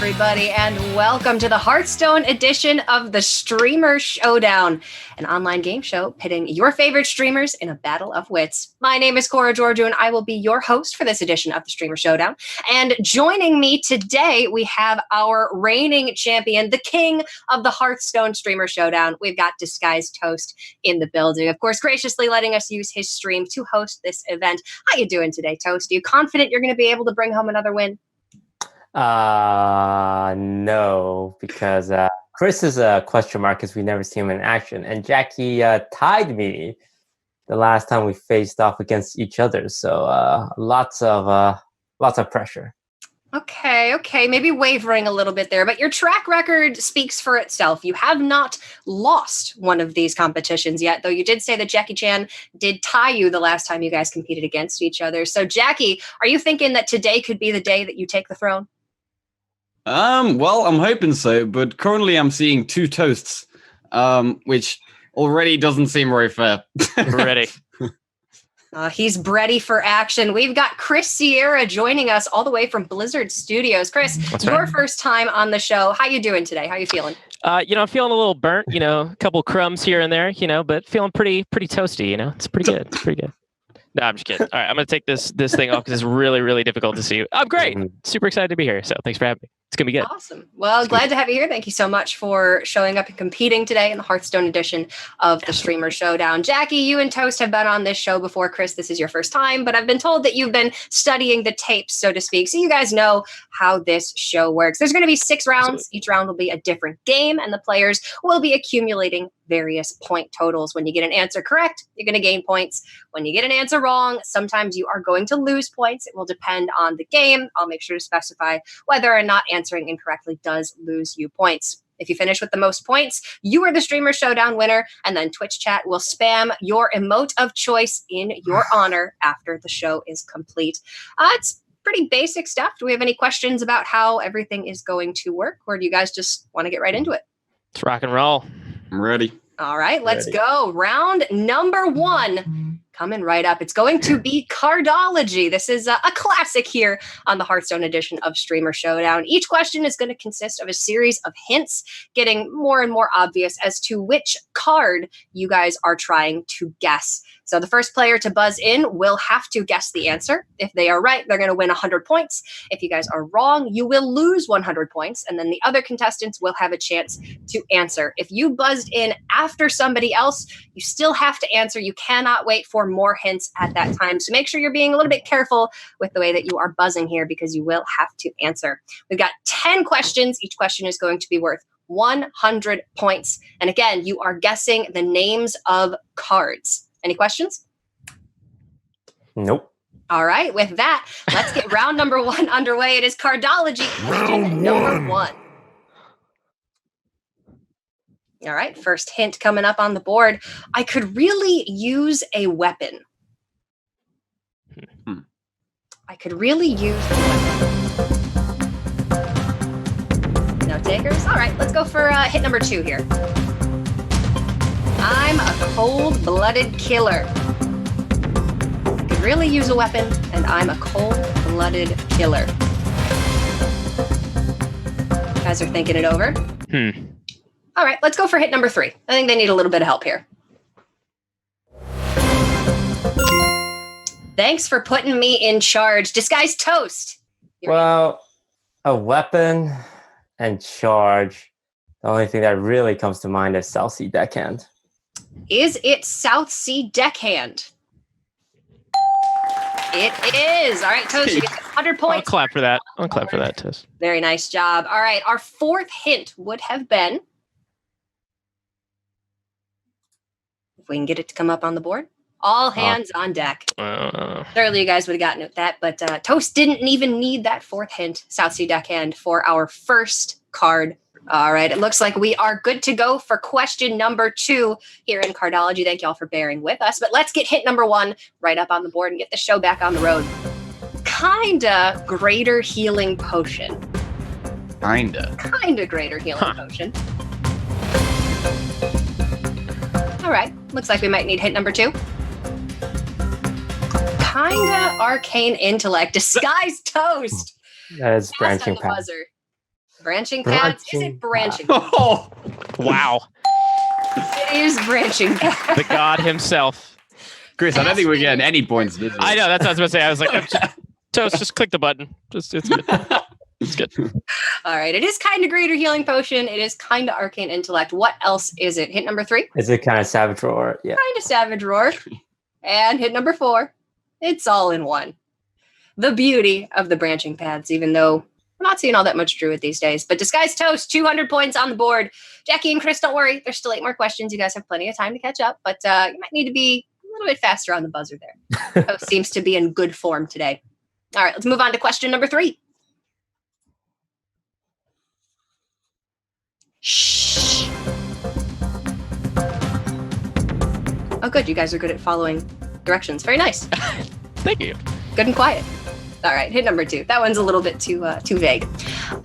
everybody, and welcome to the Hearthstone edition of the Streamer Showdown, an online game show pitting your favorite streamers in a battle of wits. My name is Cora Georgiou, and I will be your host for this edition of the Streamer Showdown. And joining me today, we have our reigning champion, the king of the Hearthstone Streamer Showdown. We've got DisguisedToast in the building, of course, graciously letting us use his stream to host this event. How you doing today, Toast? Are you confident you're going to be able to bring home another win? No, because Chris is a question mark because we never see him in action, and Jackie tied me the last time we faced off against each other. So lots of pressure. Okay, maybe wavering a little bit there, but your track record speaks for itself. You have not lost one of these competitions yet, though you did say that Jackie-chan did tie you the last time you guys competed against each other. So Jackie, are you thinking that today could be the day that you take the throne? Well, I'm hoping so, but currently I'm seeing two toasts, which already doesn't seem very fair. Ready. He's ready for action. We've got Chris Sierra joining us all the way from Blizzard Studios. Chris, your first time on the show. How you doing today? How you feeling? I'm feeling a little burnt, a couple crumbs here and there, but feeling pretty toasty, It's pretty good. It's pretty good. No, I'm just kidding. All right, I'm going to take this thing off because it's really, really difficult to see. I'm great. Super excited to be here. So thanks for having me. It's going to be good. Awesome. Well, glad to have you here. Thank you so much for showing up and competing today in the Hearthstone edition of the Streamer Showdown. Jackie, you and Toast have been on this show before. Chris, this is your first time, but I've been told that you've been studying the tapes, so to speak. So you guys know how this show works. There's going to be 6 rounds. Absolutely. Each round will be a different game, and the players will be accumulating various point totals. When you get an answer correct, you're going to gain points. When you get an answer wrong, sometimes you are going to lose points. It will depend on the game. I'll make sure to specify whether or not answering incorrectly does lose you points. If you finish with the most points, you are the Streamer Showdown winner, and then Twitch chat will spam your emote of choice in your honor after the show is complete. It's pretty basic stuff. Do we have any questions about how everything is going to work, or do you guys just want to get right into it? Let's rock and roll. I'm ready. All right, let's go. Round number 1 coming right up. It's going to be Cardology. This is a classic here on the Hearthstone edition of Streamer Showdown. Each question is going to consist of a series of hints, getting more and more obvious as to which card you guys are trying to guess. So the first player to buzz in will have to guess the answer. If they are right, they're going to win 100 points. If you guys are wrong, you will lose 100 points, and then the other contestants will have a chance to answer. If you buzzed in after somebody else, you still have to answer. You cannot wait for more hints at that time. So make sure you're being a little bit careful with the way that you are buzzing here, because you will have to answer. We've got 10 questions. Each question is going to be worth 100 points. And again, you are guessing the names of cards. Any questions? Nope. All right. With that, let's get round number 1 underway. It is Cardology. Question number 1. All right. First hint coming up on the board. I could really use a weapon. I could really use a weapon. No takers? All right. Let's go for hit number 2 here. I'm a cold-blooded killer. Could really use a weapon, and I'm a cold-blooded killer. You guys are thinking it over. All right, let's go for hit number 3. I think they need a little bit of help here. Thanks for putting me in charge. DisguisedToast. Well, a weapon and charge. The only thing that really comes to mind is South Sea Deckhand. Is it South Sea Deckhand? It is. All right, Toast, you get 100 points. I'll clap for that. Toast. Very nice job. All right, our 4th hint would have been, if we can get it to come up on the board, all hands on deck. Surely you guys would have gotten at that, but Toast didn't even need that 4th hint, South Sea Deckhand, for our first card. All right, it looks like we are good to go for question number 2 here in Cardology. Thank you all for bearing with us. But let's get hit number 1 right up on the board and get the show back on the road. Kinda greater healing potion. Kinda greater healing potion. All right, looks like we might need hit number 2. Kinda arcane intellect. DisguisedToast. That is branching path. Branching pads? Is it branching? Oh, Wow. It is branching pads. The god himself. Chris, I don't think we're getting any points this I know, that's what I was about to say. I was like, Toast, just click the button. It's good. It's good. All right. It is kind of Greater Healing Potion. It is kind of Arcane Intellect. What else is it? Hit number 3. Is it kind of Savage Roar? Yeah. Kind of Savage Roar. And hit number 4. It's all in one. The beauty of the branching pads, even though we're not seeing all that much Druid these days. But Disguised Toast, 200 points on the board. Jackie and Chris, don't worry. There's still 8 more questions. You guys have plenty of time to catch up. But you might need to be a little bit faster on the buzzer there. Toast seems to be in good form today. All right. Let's move on to question number 3. Shh. Oh, good. You guys are good at following directions. Very nice. Thank you. Good and quiet. All right, hit number 2. That one's a little bit too vague.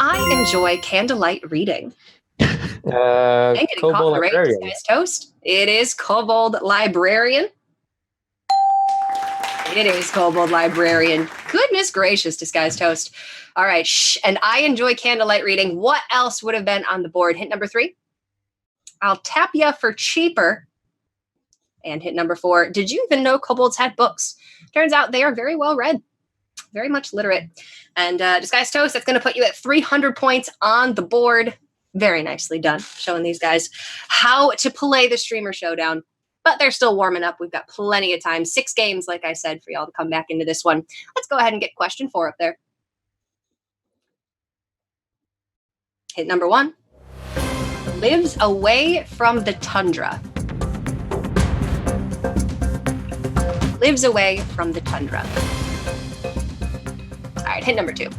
I enjoy candlelight reading. And getting caught Kobold the right Librarian. Disguised Toast. It is Kobold Librarian. It is Kobold Librarian. Goodness gracious, Disguised Toast. All right, and I enjoy candlelight reading. What else would have been on the board? Hit number 3. I'll tap ya for cheaper. And hit number 4. Did you even know kobolds had books? Turns out they are very well read. Very much literate. And Disguised Toast, that's going to put you at 300 points on the board. Very nicely done. Showing these guys how to play the Streamer Showdown. But they're still warming up. We've got plenty of time. 6 games, like I said, for y'all to come back into this one. Let's go ahead and get question 4 up there. Hit number 1. Lives away from the tundra. Lives away from the tundra. All right, hit number 2.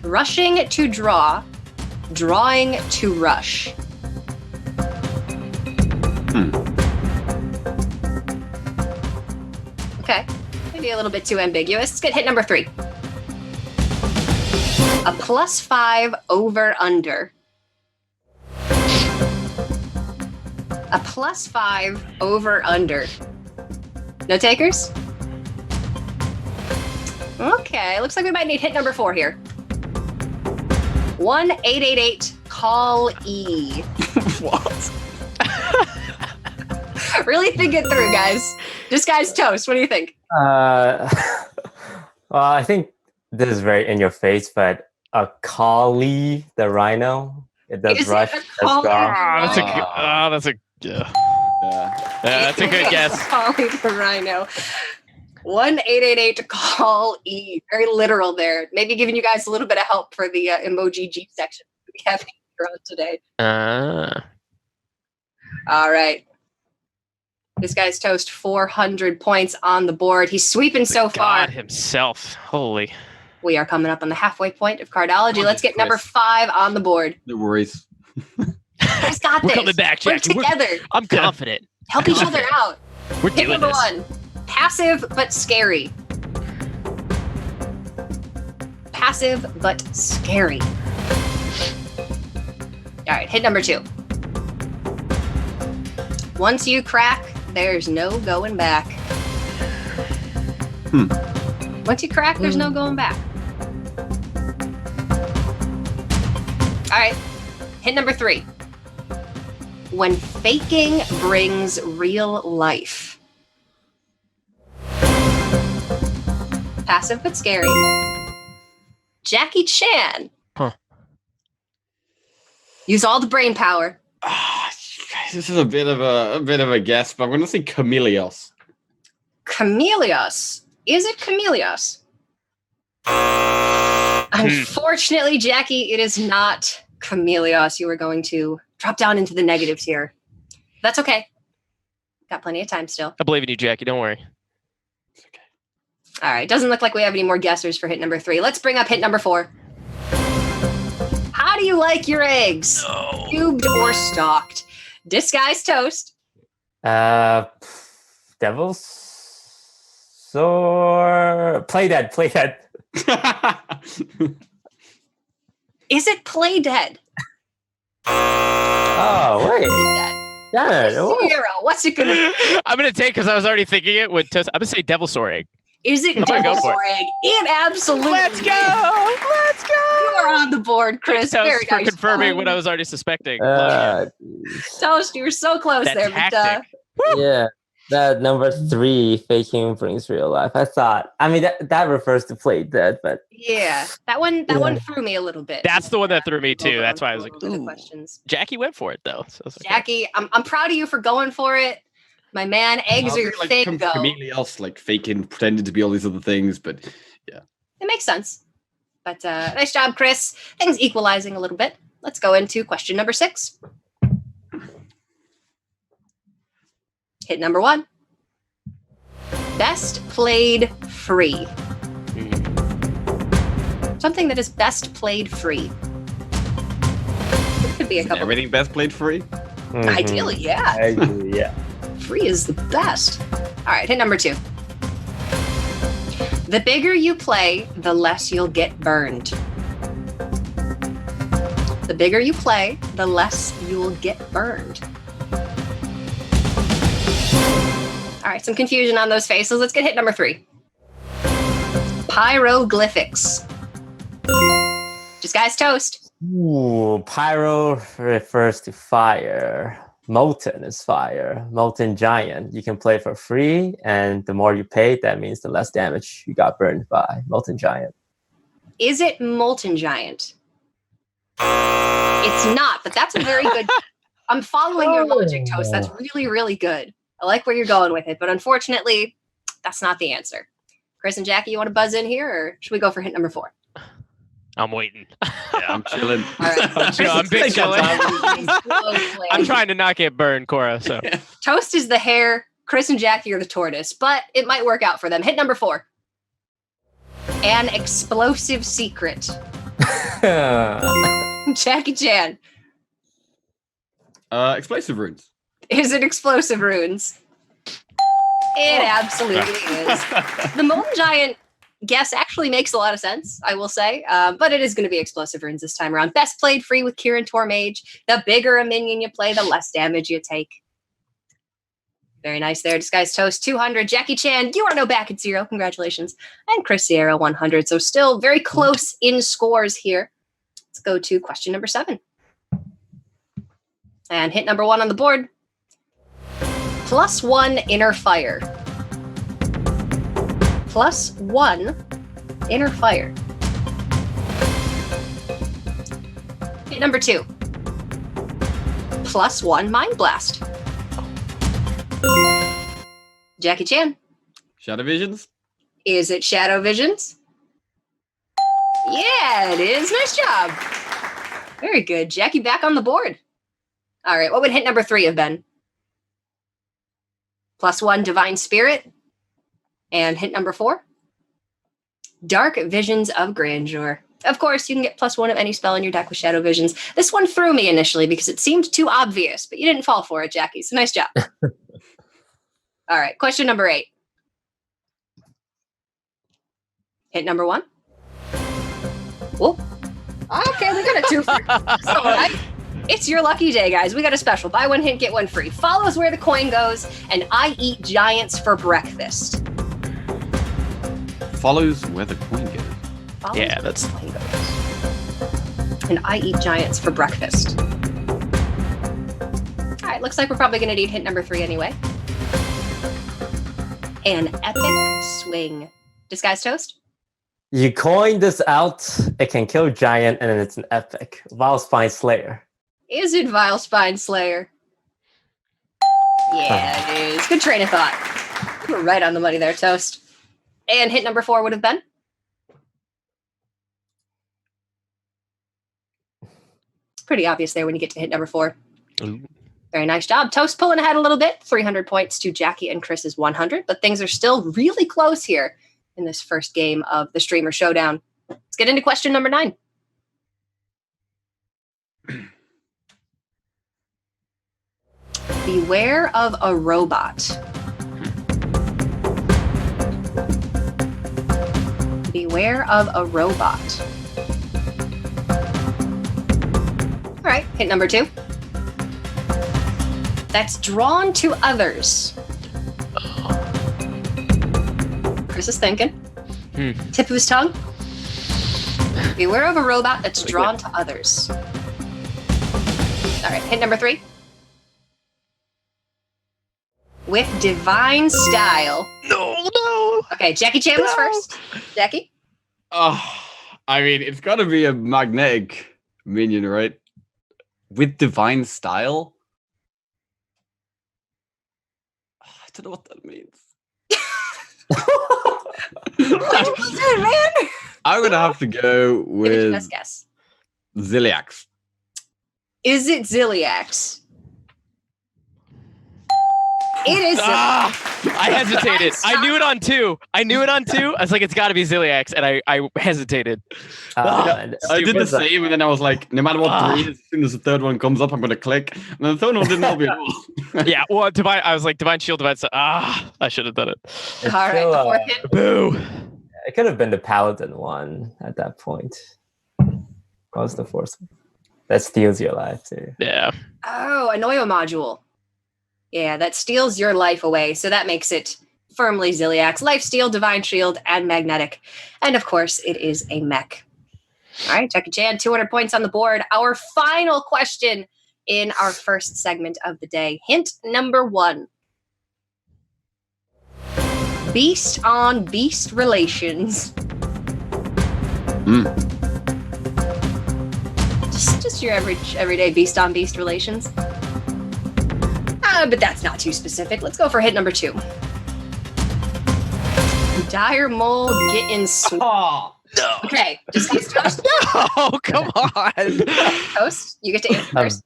Rushing to draw, drawing to rush. Okay, maybe a little bit too ambiguous. Let's get hit number 3. A +5 over under. A +5 over under. No takers? Okay, looks like we might need hit number 4 here. 1888 call E. What? Really think it through, guys. Disguised Toast, what do you think? Well, I think this is very in your face, but a collie, the rhino, it does Is it rush. a Does collie? draw. That's a yeah. Yeah. That's a good guess. Calling the rhino. 1888 call E. Very literal there. Maybe giving you guys a little bit of help for the emoji Jeep section we have here on today. All right. This guy's Toast, 400 points on the board. He's sweeping so far. God himself. Holy. We are coming up on the halfway point of cardology. Let's get number 5 on the board. No worries. You guys got We're this. coming back, We're Jackie. together. I'm confident. Help each other out. We're Hit doing number this. 1. Passive but scary. Passive but scary. All right, hit number 2. Once you crack, there's no going back. Once you crack, there's no going back. All right, hit number 3. When faking brings real life. Passive but scary. Jackie Chan. Huh. Use all the brain power. This is a bit of a guess, but I'm going to say Chameleos. Chameleos. Is it Chameleos? Unfortunately, Jackie, it is not Chameleos. You are going to drop down into the negatives here. That's okay. Got plenty of time still. I believe in you, Jackie. Don't worry. It's okay. All right. Doesn't look like we have any more guessers for hit number 3. Let's bring up hit number 4. How do you like your eggs? No. Cubed or stalked? Disguised Toast. Devil's Sword. Play dead. Is it Play Dead? Oh, wait. Yeah. Zero. What's it gonna be? I'm gonna take because I was already thinking it with Toast. I'm gonna say Devil Sword Egg. Is it I'm gonna go Devil's for Ring? It absolutely Let's go! is. Let's go! You are on the board, Chris. Toast Very for nice confirming job. what I was already suspecting. Love Toast, you were so close that there. tactic. But, Yeah, that number 3, faking brings real life. I thought, I mean, that refers to play dead, but yeah, that one threw me a little bit. That's the one that threw me too. Over That's on why I was like, some of the ooh. questions. Jackie went for it though. So it's okay. Jackie, I'm proud of you for going for it. My man, eggs are your thing, though. Immediately else, like faking, pretending to be all these other things, but It makes sense. But nice job, Chris. Things equalizing a little bit. Let's go into question number 6. Hit number 1. Best played free. Something that is best played free. It could be a couple. everything best played free. Ideally, yeah. Ideally, yeah. Free is the best. All right, hit number 2. The bigger you play, the less you'll get burned. The bigger you play, the less you'll get burned. All right, some confusion on those faces. Let's get hit number 3. Pyroglyphics. Disguised Toast. Ooh, pyro refers to fire. Molten is fire. Molten giant. You can play for free, and the more you pay, that means the less damage you got burned by. Molten giant. Is it Molten Giant? It's not, but that's a very good. I'm following your logic, Toast. That's really, really good. I like where you're going with it, but unfortunately, that's not the answer. Chris and Jackie, you want to buzz in here, or should we go for hit number 4? I'm waiting. Yeah, I'm chilling. All right. I'm big chilling. Slowly. I'm trying to not get burned, Cora. So Toast is the hare. Chris and Jackie are the tortoise, but it might work out for them. Hit number 4. An explosive secret. Jackie Chan. Explosive runes. Is it explosive runes? It absolutely is. The Molten Giant guess actually makes a lot of sense, I will say, but it is going to be explosive runes this time around. Best played free with Kirin Tor Mage. The bigger a minion you play, the less damage you take. Very nice there. Disguised Toast, 200. Jackie Chan, you are no back at 0. Congratulations. And Chris Sierra, 100. So still very close in scores here. Let's go to question number 7. And hit number 1 on the board. +1 inner fire. +1 inner fire. Hit number 2. +1 mind blast. Jackie Chan. Shadow Visions. Is it Shadow Visions? Yeah, it is. Nice job. Very good. Jackie back on the board. All right, what would hit number 3 have been? +1 Divine Spirit. And hit number 4? Dark Visions of Grandeur. Of course, you can get +1 of any spell in your deck with Shadow Visions. This one threw me initially because it seemed too obvious, but you didn't fall for it, Jackie, so nice job. All right, question number 8. Hit number 1. Whoa. Okay, we got a 2 for It's your lucky day, guys. We got a special. Buy 1 hit, get 1 free. Follows where the coin goes, and I eat giants for breakfast. Follows where the coin goes. Follows Yeah, where that's- the coin goes. And I eat giants for breakfast. All right, looks like we're probably going to need hit number 3 anyway. An epic swing. Disguised Toast? You coin this out, it can kill giant, and then it's an epic. Vilespine Slayer. Is it Vilespine Slayer? Yeah, it is. Good train of thought. You were right on the money there, Toast. And hit number 4 would have been? Pretty obvious there when you get to hit number 4. Ooh. Very nice job. Toast pulling ahead a little bit. 300 points to Jackie and Chris's 100. But things are still really close here in this first game of the Streamer Showdown. Let's get into question number 9. Beware of a robot. Beware of a robot. All right, hit number 2. That's drawn to others. Chris is thinking. Tip of his tongue. Beware of a robot that's drawn to others. All right, hint number 3. With divine style. No. Okay, Jackie Chan was first. Jackie? Oh, I mean, it's got to be a magnetic minion, right? With divine style? I don't know what that means. What was it, man? I'm going to have to go Give it your with best guess. Ziliax. Is it Ziliax? It is Ziliax. I hesitated. I knew it on 2. I was like, it's got to be Ziliax, and I hesitated. I did the same, and then I was like, no matter what 3, as soon as the third one comes up, I'm going to click. And then the third one didn't help me at all. Yeah, well, Divine. I was like, Divine Shield, Divine. I should have done it. All right, the fourth hint. Boo. It could have been the Paladin one at that point. What was the fourth one? That steals your life, too. Yeah. Oh, a Noyo module. Yeah, that steals your life away. So that makes it firmly Ziliax. Life Steal, Divine Shield, and Magnetic. And of course, it is a mech. All right, Jackie Chan, 200 points on the board. Our final question in our first segment of the day. Hint number 1. Beast on beast relations. Just your everyday beast on beast relations. But that's not too specific. Let's go for hint number 2. Dire mold getting Oh, No. Okay, just Toast. Oh, come on. Toast, you get to answer first.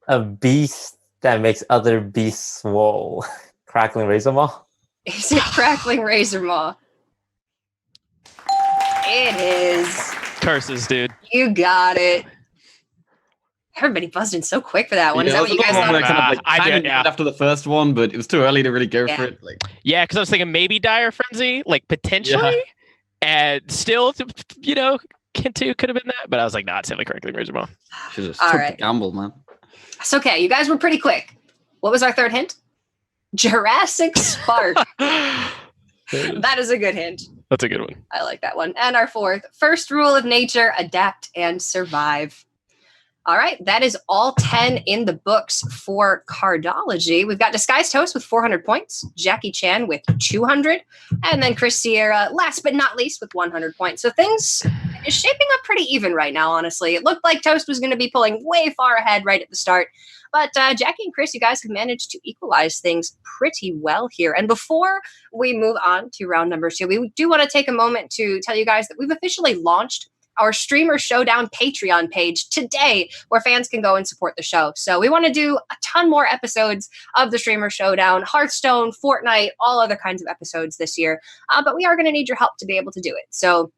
A beast that makes other beasts swole. Crackling Razor Maw? Is it Crackling Razor Maw? It is. Curses, dude. You got it. Everybody buzzed in so quick for that one. Is that what you guys thought? I did, yeah. after the first one, but it was too early to really go Yeah. for it. Like, Yeah, because I was thinking maybe Dire Frenzy, like potentially, and still, Kintu could have been that, but I was like, nah, it's definitely Crackling Razor Maw. she just All took right. the gamble, man. It's okay. You guys were pretty quick. What was our third hint? Jurassic Spark. That is a good hint. That's a good one. I like that one. And our fourth, first rule of nature, adapt and survive. All right, that is all 10 in the books for Cardology. We've got DisguisedToast with 400 points, Jackie Chan with 200, and then Chris Sierra, last but not least, with 100 points. So things is shaping up pretty even right now, honestly. It looked like Toast was going to be pulling way far ahead right at the start. But Jackie and Chris, you guys have managed to equalize things pretty well here. And before we move on to round number 2, we do want to take a moment to tell you guys that we've officially launched our Streamer Showdown Patreon page today, where fans can go and support the show. So we want to do a ton more episodes of the Streamer Showdown, Hearthstone, Fortnite, all other kinds of episodes this year. But we are going to need your help to be able to do it. So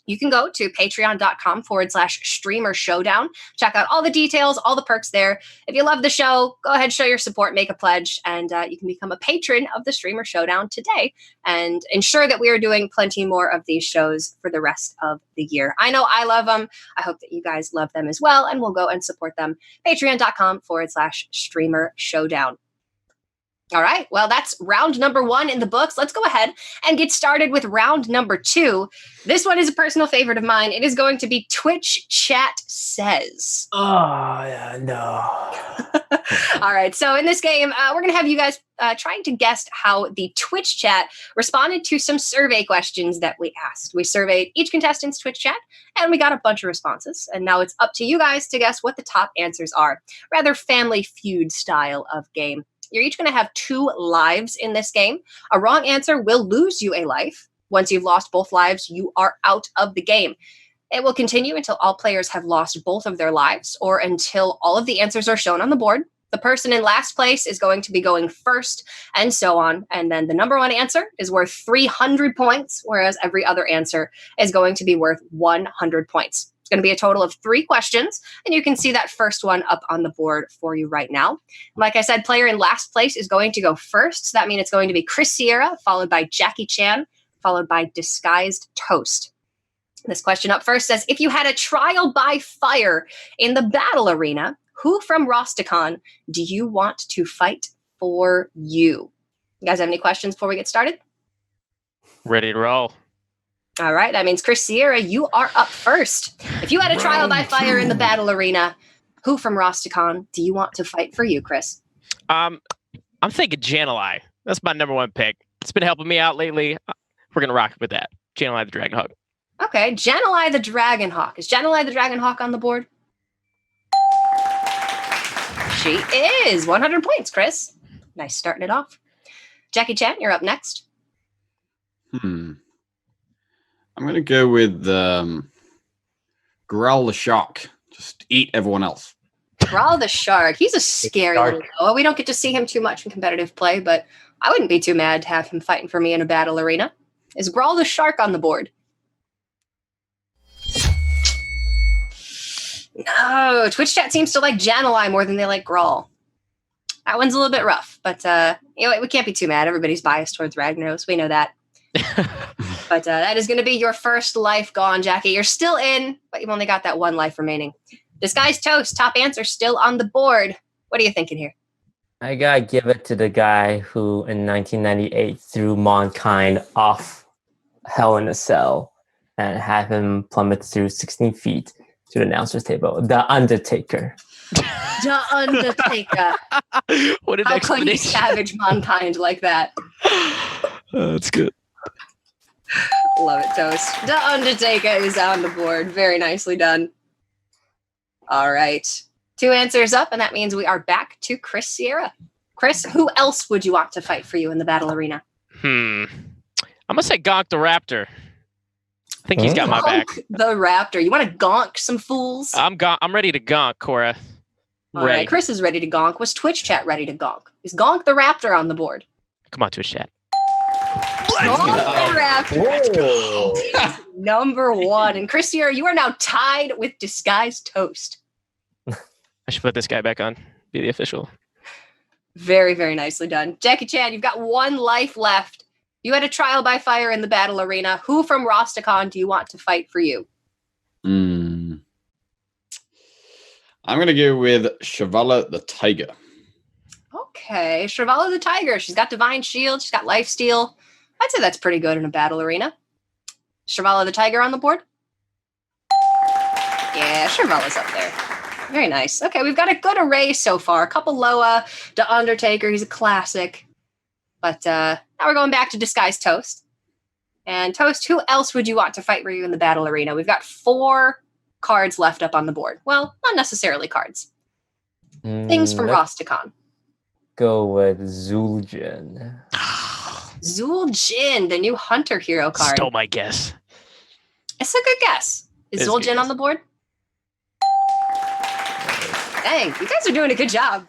you can go to patreon.com/streamer showdown. Check out all the details, all the perks there. If you love the show, go ahead, show your support, make a pledge, and you can become a patron of the Streamer Showdown today and ensure that we are doing plenty more of these shows for the rest of the year. I know I love them. I hope that you guys love them as well, and we'll go and support them. Patreon.com/streamer showdown. All right, well, that's round number 1 in the books. Let's go ahead and get started with round number 2. This one is a personal favorite of mine. It is going to be Twitch Chat Says. Oh, yeah, no. All right, so in this game, we're going to have you guys trying to guess how the Twitch chat responded to some survey questions that we asked. We surveyed each contestant's Twitch chat, and we got a bunch of responses. And now it's up to you guys to guess what the top answers are. Rather Family Feud style of game. You're each going to have 2 lives in this game. A wrong answer will lose you a life. Once you've lost both lives, you are out of the game. It will continue until all players have lost both of their lives or until all of the answers are shown on the board. The person in last place is going to be going first and so on. And then the number 1 answer is worth 300 points, whereas every other answer is going to be worth 100 points. Going to be a total of 3 questions, and you can see that first one up on the board for you right now. Like I said, player in last place is going to go first. So that means it's going to be Chris Sierra, followed by Jackie Chan, followed by DisguisedToast. This question up first says, if you had a trial by fire in the battle arena, who from Rosticon do you want to fight for you? You guys have any questions before we get started? Ready to roll. All right, that means Chris Sierra, you are up first. If you had a trial by fire in the battle arena, who from Rosticon do you want to fight for you, Chris? I'm thinking Jan'alai. That's my number one pick. It's been helping me out lately. We're gonna rock with that. Jan'alai the Dragonhawk. Okay, Jan'alai the Dragonhawk. Is Jan'alai the Dragonhawk on the board? She is. 100 points, Chris. Nice starting it off. Jackie Chan, you're up next. I'm going to go with Growl the Shark. Just eat everyone else. Growl the Shark. He's a scary little fellow. We don't get to see him too much in competitive play, but I wouldn't be too mad to have him fighting for me in a battle arena. Is Growl the Shark on the board? No. Twitch chat seems to like Jan'alai more than they like Growl. That one's a little bit rough, but we can't be too mad. Everybody's biased towards Ragnaros. We know that. But that is going to be your first life gone, Jackie. You're still in, but you've only got that one life remaining. DisguisedToast, top answer still on the board. What are you thinking here? I gotta give it to the guy who in 1998 threw Mankind off Hell in a Cell and had him plummet through 16 feet to the announcer's table. The Undertaker. The Undertaker. What an How could you explanation. savage Mankind like that? That's good. Love it, Toast. The Undertaker is on the board. Very nicely done. All right. 2 answers up, and that means we are back to Chris Sierra. Chris, who else would you want to fight for you in the battle arena? I'm gonna say Gonk the Raptor. I think he's got my back. Gonk the Raptor. You want to gonk some fools? I'm ready to gonk, Cora. All right, Chris is ready to gonk. Was Twitch chat ready to gonk? Is Gonk the Raptor on the board? Come on, Twitch chat. Gonk the Raptor. Number 1. And Chris Sierra, you are now tied with DisguisedToast. I should put this guy back on. Be the official. Very, very nicely done. Jackie Chan, you've got 1 life left. You had a trial by fire in the battle arena. Who from Rosticon do you want to fight for you? I'm going to go with Shavala the Tiger. Okay, Shavala the Tiger. She's got Divine Shield. She's got Lifesteal. I'd say that's pretty good in a battle arena. Shavala the Tiger on the board? Yeah, Shavala's up there. Very nice. Okay, we've got a good array so far. A couple Loa, the Undertaker. He's a classic. But now we're going back to DisguisedToast. And Toast, who else would you want to fight for you in the battle arena? We've got 4 cards left up on the board. Well, not necessarily cards. Things from Rosticon. Go with Zul'jin. Zul'jin, the new Hunter hero card. Stole my guess. It's a good guess. Is It's a good Zul'jin on guess. the board? Dang, you guys are doing a good job.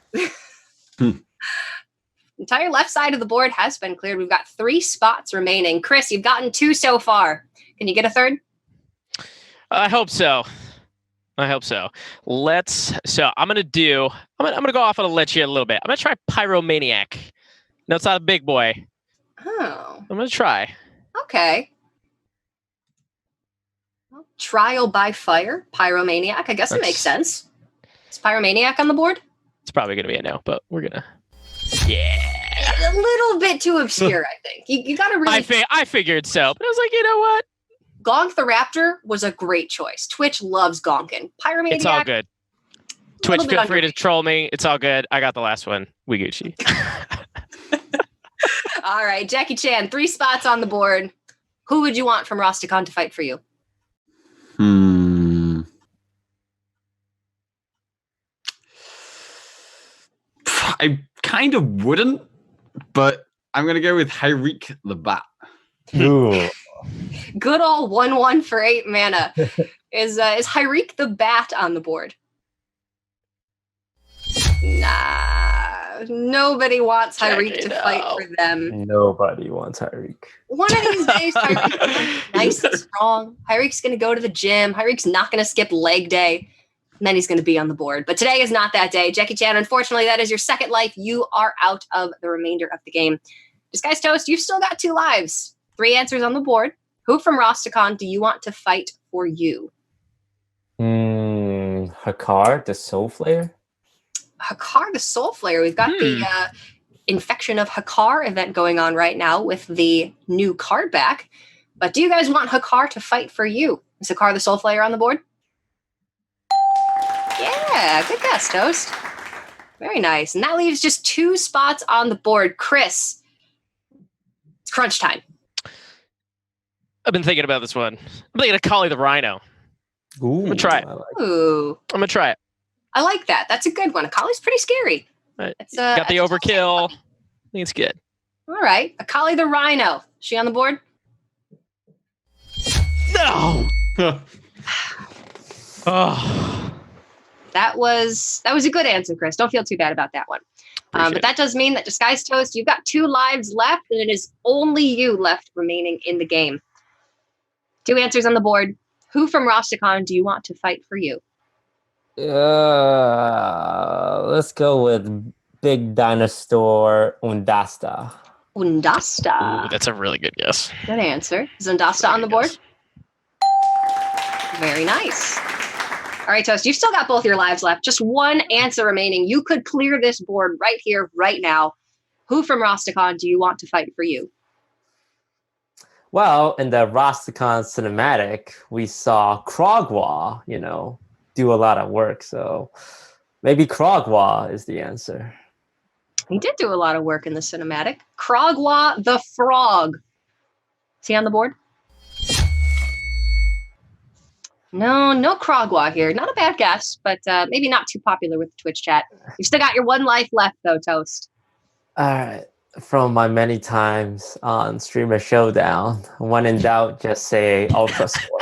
Entire left side of the board has been cleared. We've got 3 spots remaining. Chris, you've gotten 2 so far. Can you get a third? I hope so. I'm gonna go off on a ledge here a little bit. I'm gonna try Pyromaniac. No, it's not a big boy. Oh, I'm gonna try. okay. Well, trial by fire, Pyromaniac. I guess it makes sense. Is Pyromaniac on the board? It's probably gonna be a no, but we're gonna. Yeah. A little bit too obscure, I think. You got to really... I figured so, but I was like, you know what? Gonk the Raptor was a great choice. Twitch loves gonking. Pyromaniac... It's all good. Twitch, feel free to troll me. It's all good. I got the last one. We Gucci. All right, Jackie Chan, 3 spots on the board. Who would you want from Rosticon to fight for you? I kind of wouldn't, but I'm going to go with Hyreek the Bat. Ooh. Good old 1/1 for 8 mana. Is Hyreek the Bat on the board? Nah. Nobody wants Hyreek to fight for them. Nobody wants Hyreek. One of these days, Hyreek's nice and strong. Hyreek's going to go to the gym. Hyreek's not going to skip leg day. And then he's going to be on the board. But today is not that day. Jackie Chan, unfortunately, that is your second life. You are out of the remainder of the game. DisguisedToast, you've still got 2 lives. 3 answers on the board. Who from Rosticon do you want to fight for you? Hakar, the Soul Flayer? Hakar, the Soul Flayer. We've got Infection of Hakar event going on right now with the new card back. But do you guys want Hakar to fight for you? Is Hakar the Soul Flayer on the board? Yeah, good guess, Toast. Very nice. And that leaves just 2 spots on the board. Chris, it's crunch time. I've been thinking about this one. I'm thinking of Kali the Rhino. Ooh, I'm gonna try it. Ooh, I'm gonna try it. I like that. That's a good one. Akali's pretty scary. Right. It's, Got the it's a tough overkill. one. I think it's good. All right. Akali the Rhino. Is she on the board? No. Oh. That was a good answer, Chris. Don't feel too bad about that one. But that does mean that Disguised Toast, you've got 2 lives left, and it is only you left remaining in the game. 2 answers on the board. Who from Rastakhan do you want to fight for you? Let's go with Big Dinosaur Undasta. Undasta. Ooh, that's a really good guess. Good answer. Is Undasta on the board? Very nice. All right, Toast, you've still got both your lives left. Just 1 answer remaining. You could clear this board right here, right now. Who from Rastakhan do you want to fight for you? Well, in the Rastakhan cinematic, we saw Krogwa, do a lot of work. So maybe Krogwa is the answer. He did do a lot of work in the cinematic. Krogwa the Frog. Is he on the board? No Krogwa here. Not a bad guess, but maybe not too popular with the Twitch chat. You've still got your 1 life left, though, Toast. All right. From my many times on Streamer Showdown, when in doubt, just say Ultra Score.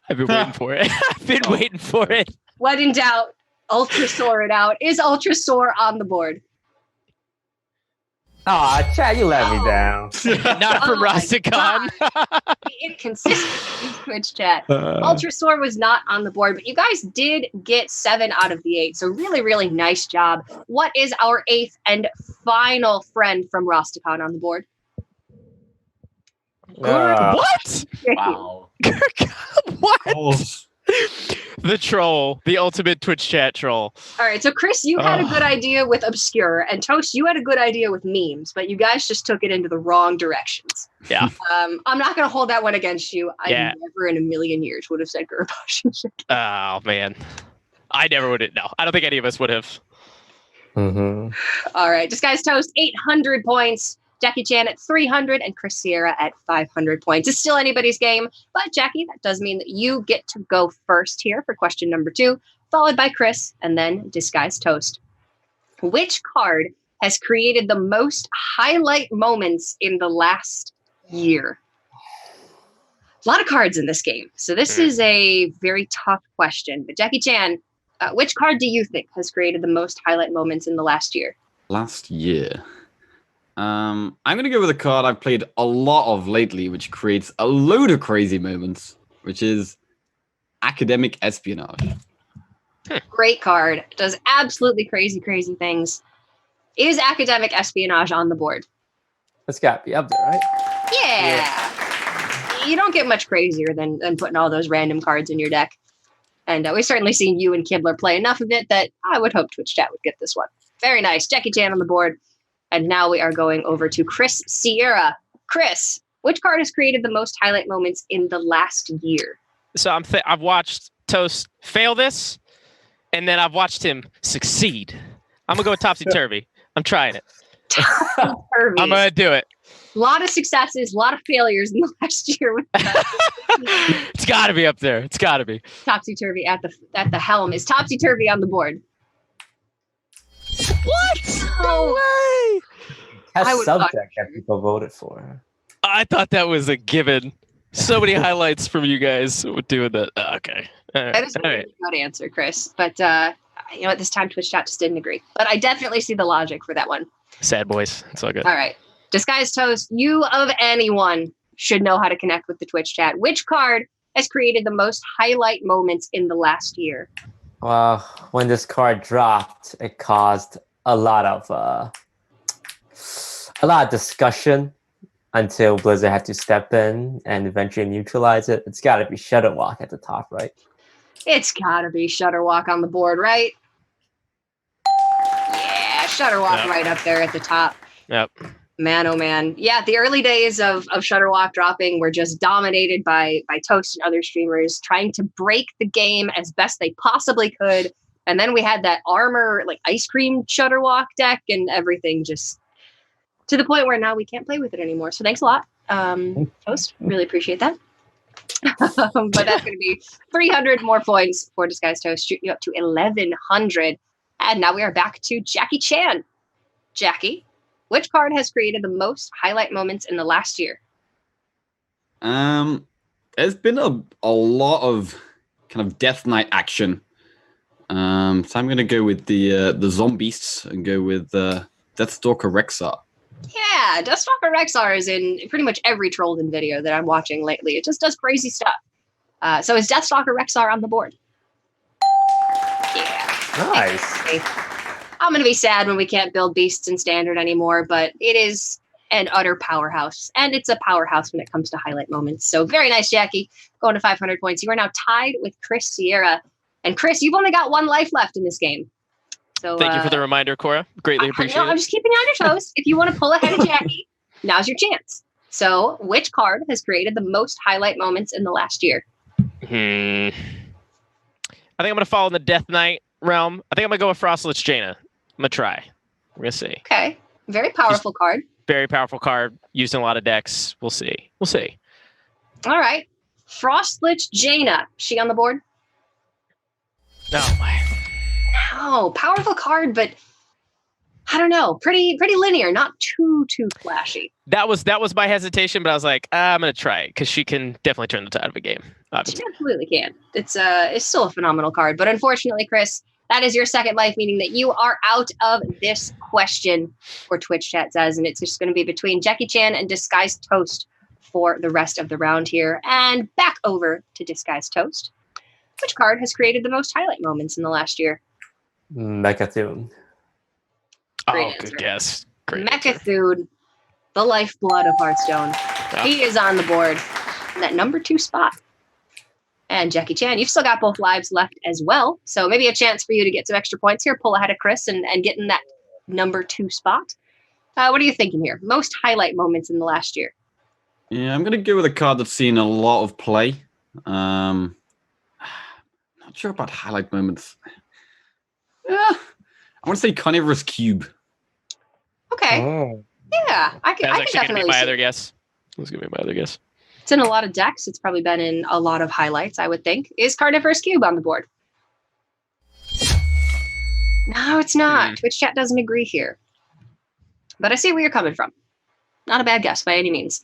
I've been waiting for it. I've been waiting for it. When in doubt, Ultra Soar it out. Is Ultra Soar on the board? Aw, chat, you let me down. Not from Rastakhan. The inconsistency in Twitch chat. Ultra Soar was not on the board, but you guys did get 7 out of the 8. So really, really nice job. What is our 8th and final friend from Rastakhan on the board? What? Wow. What? Oh. The troll, the ultimate Twitch chat troll. All right, so Chris, you had a good idea with Obscure, and Toast, you had a good idea with memes, but you guys just took it into the wrong directions. Yeah. I'm not going to hold that one against you. I Yeah. never in a million years would have said Gurbash. Oh, man. I never would have. No, I don't think any of us would have. Mm-hmm. All right, Disguised Toast, 800 points. Jackie Chan at 300 and Chris Sierra at 500 points. It's still anybody's game, but Jackie, that does mean that you get to go first here for question number 2, followed by Chris and then Disguised Toast. Which card has created the most highlight moments in the last year? A lot of cards in this game, so this is a very tough question. But Jackie Chan, which card do you think has created the most highlight moments in the last year? Last year. I'm going to go with a card I've played a lot of lately, which creates a load of crazy moments, which is Academic Espionage. Great card. Does absolutely crazy, crazy things. Is Academic Espionage on the board? It's got to be up there, right? Yeah. You don't get much crazier than putting all those random cards in your deck. And we've certainly seen you and Kibler play enough of it that I would hope Twitch chat would get this one. Very nice. Jackie Chan on the board. And now we are going over to Chris Sierra. Chris, which card has created the most highlight moments in the last year? So I've watched Toast fail this, and then I've watched him succeed. I'm going to go with Topsy Turvy. I'm trying it. Topsy-turvy. I'm going to do it. A lot of successes, a lot of failures in the last year. With It's got to be up there. It's got to be. Topsy Turvy at the helm. Is Topsy Turvy on the board? What? No way. Has I would subject fuck that people voted for. I thought that was a given. So many highlights from you guys doing that. Okay. All right. That is a All right. good answer, Chris. But at this time Twitch chat just didn't agree. But I definitely see the logic for that one. Sad boys. It's all good. All right. Disguised Toast, you of anyone should know how to connect with the Twitch chat. Which card has created the most highlight moments in the last year? Well, when this card dropped, it caused a lot of discussion until Blizzard had to step in and eventually neutralize it. It's got to be Shutterwalk at the top, right? It's gotta be Shutterwalk on the board, right? Yeah, Shutterwalk Yep. right up there at the top. Yep. Man, oh man. Yeah, the early days of Shutterwalk dropping were just dominated by Toast and other streamers trying to break the game as best they possibly could. And then we had that armor, like ice cream Shutterwalk deck, and everything just to the point where now we can't play with it anymore. So thanks a lot, Toast. Really appreciate that. But that's going to be 300 more points for Disguised Toast, shooting you up to 1,100. And now we are back to Jackie Chan. Jackie, which card has created the most highlight moments in the last year? There's been a lot of kind of Death Knight action. So I'm gonna go with the Zombies and go with Deathstalker Rexar. Yeah, Deathstalker Rexar is in pretty much every Trollden video that I'm watching lately. It just does crazy stuff. So is Deathstalker Rexar on the board? Yeah. Nice. I'm going to be sad when we can't build beasts in standard anymore, but it is an utter powerhouse. And it's a powerhouse when it comes to highlight moments. So very nice, Jackie. Going to 500 points. You are now tied with Chris Sierra. And Chris, you've only got one life left in this game. So Thank you for the reminder, Cora. Greatly appreciate no, I'm it. just keeping you on your toes. If you want to pull ahead of Jackie, now's your chance. So which card has created the most highlight moments in the last year? I think I'm going to follow in the Death Knight realm. I think I'm going to go with Frostlich Jaina. I'm going to try. We're going to see. Okay. Very powerful card. Very powerful card. Used in a lot of decks. We'll see. We'll see. All right. Frostlich Jaina. She on the board? Oh, my. No. Powerful card, but I don't know. Pretty linear. Not too flashy. That was my hesitation, but I was like, I'm going to try it because she can definitely turn the tide of a game. She Obviously. absolutely can. It's still a phenomenal card. But unfortunately, Chris, that is your second life, meaning that you are out of this question for Twitch chat says, and it's just going to be between Jackie Chan and Disguised Toast for the rest of the round here. And back over to Disguised Toast. Which card has created the most highlight moments in the last year? Mechathoon. Great Oh, answer. good guess. Great answer. Mechathoon, the lifeblood of Hearthstone. Yeah. He is on the board in that number 2 spot. And Jackie Chan, you've still got both lives left as well. So maybe a chance for you to get some extra points here, pull ahead of Chris and get in that number 2 spot. What are you thinking here? Most highlight moments in the last year? Yeah, I'm gonna go with a card that's seen a lot of play. Not sure about highlight moments. Yeah, I want to say Carnivorous Cube. Okay. Oh. Yeah, I can That was actually going to definitely be my see. other guess. That was going to be my other guess. It's in a lot of decks. It's probably been in a lot of highlights, I would think. Is Carnivorous Cube on the board? No, it's not. Twitch chat doesn't agree here. But I see where you're coming from. Not a bad guess by any means.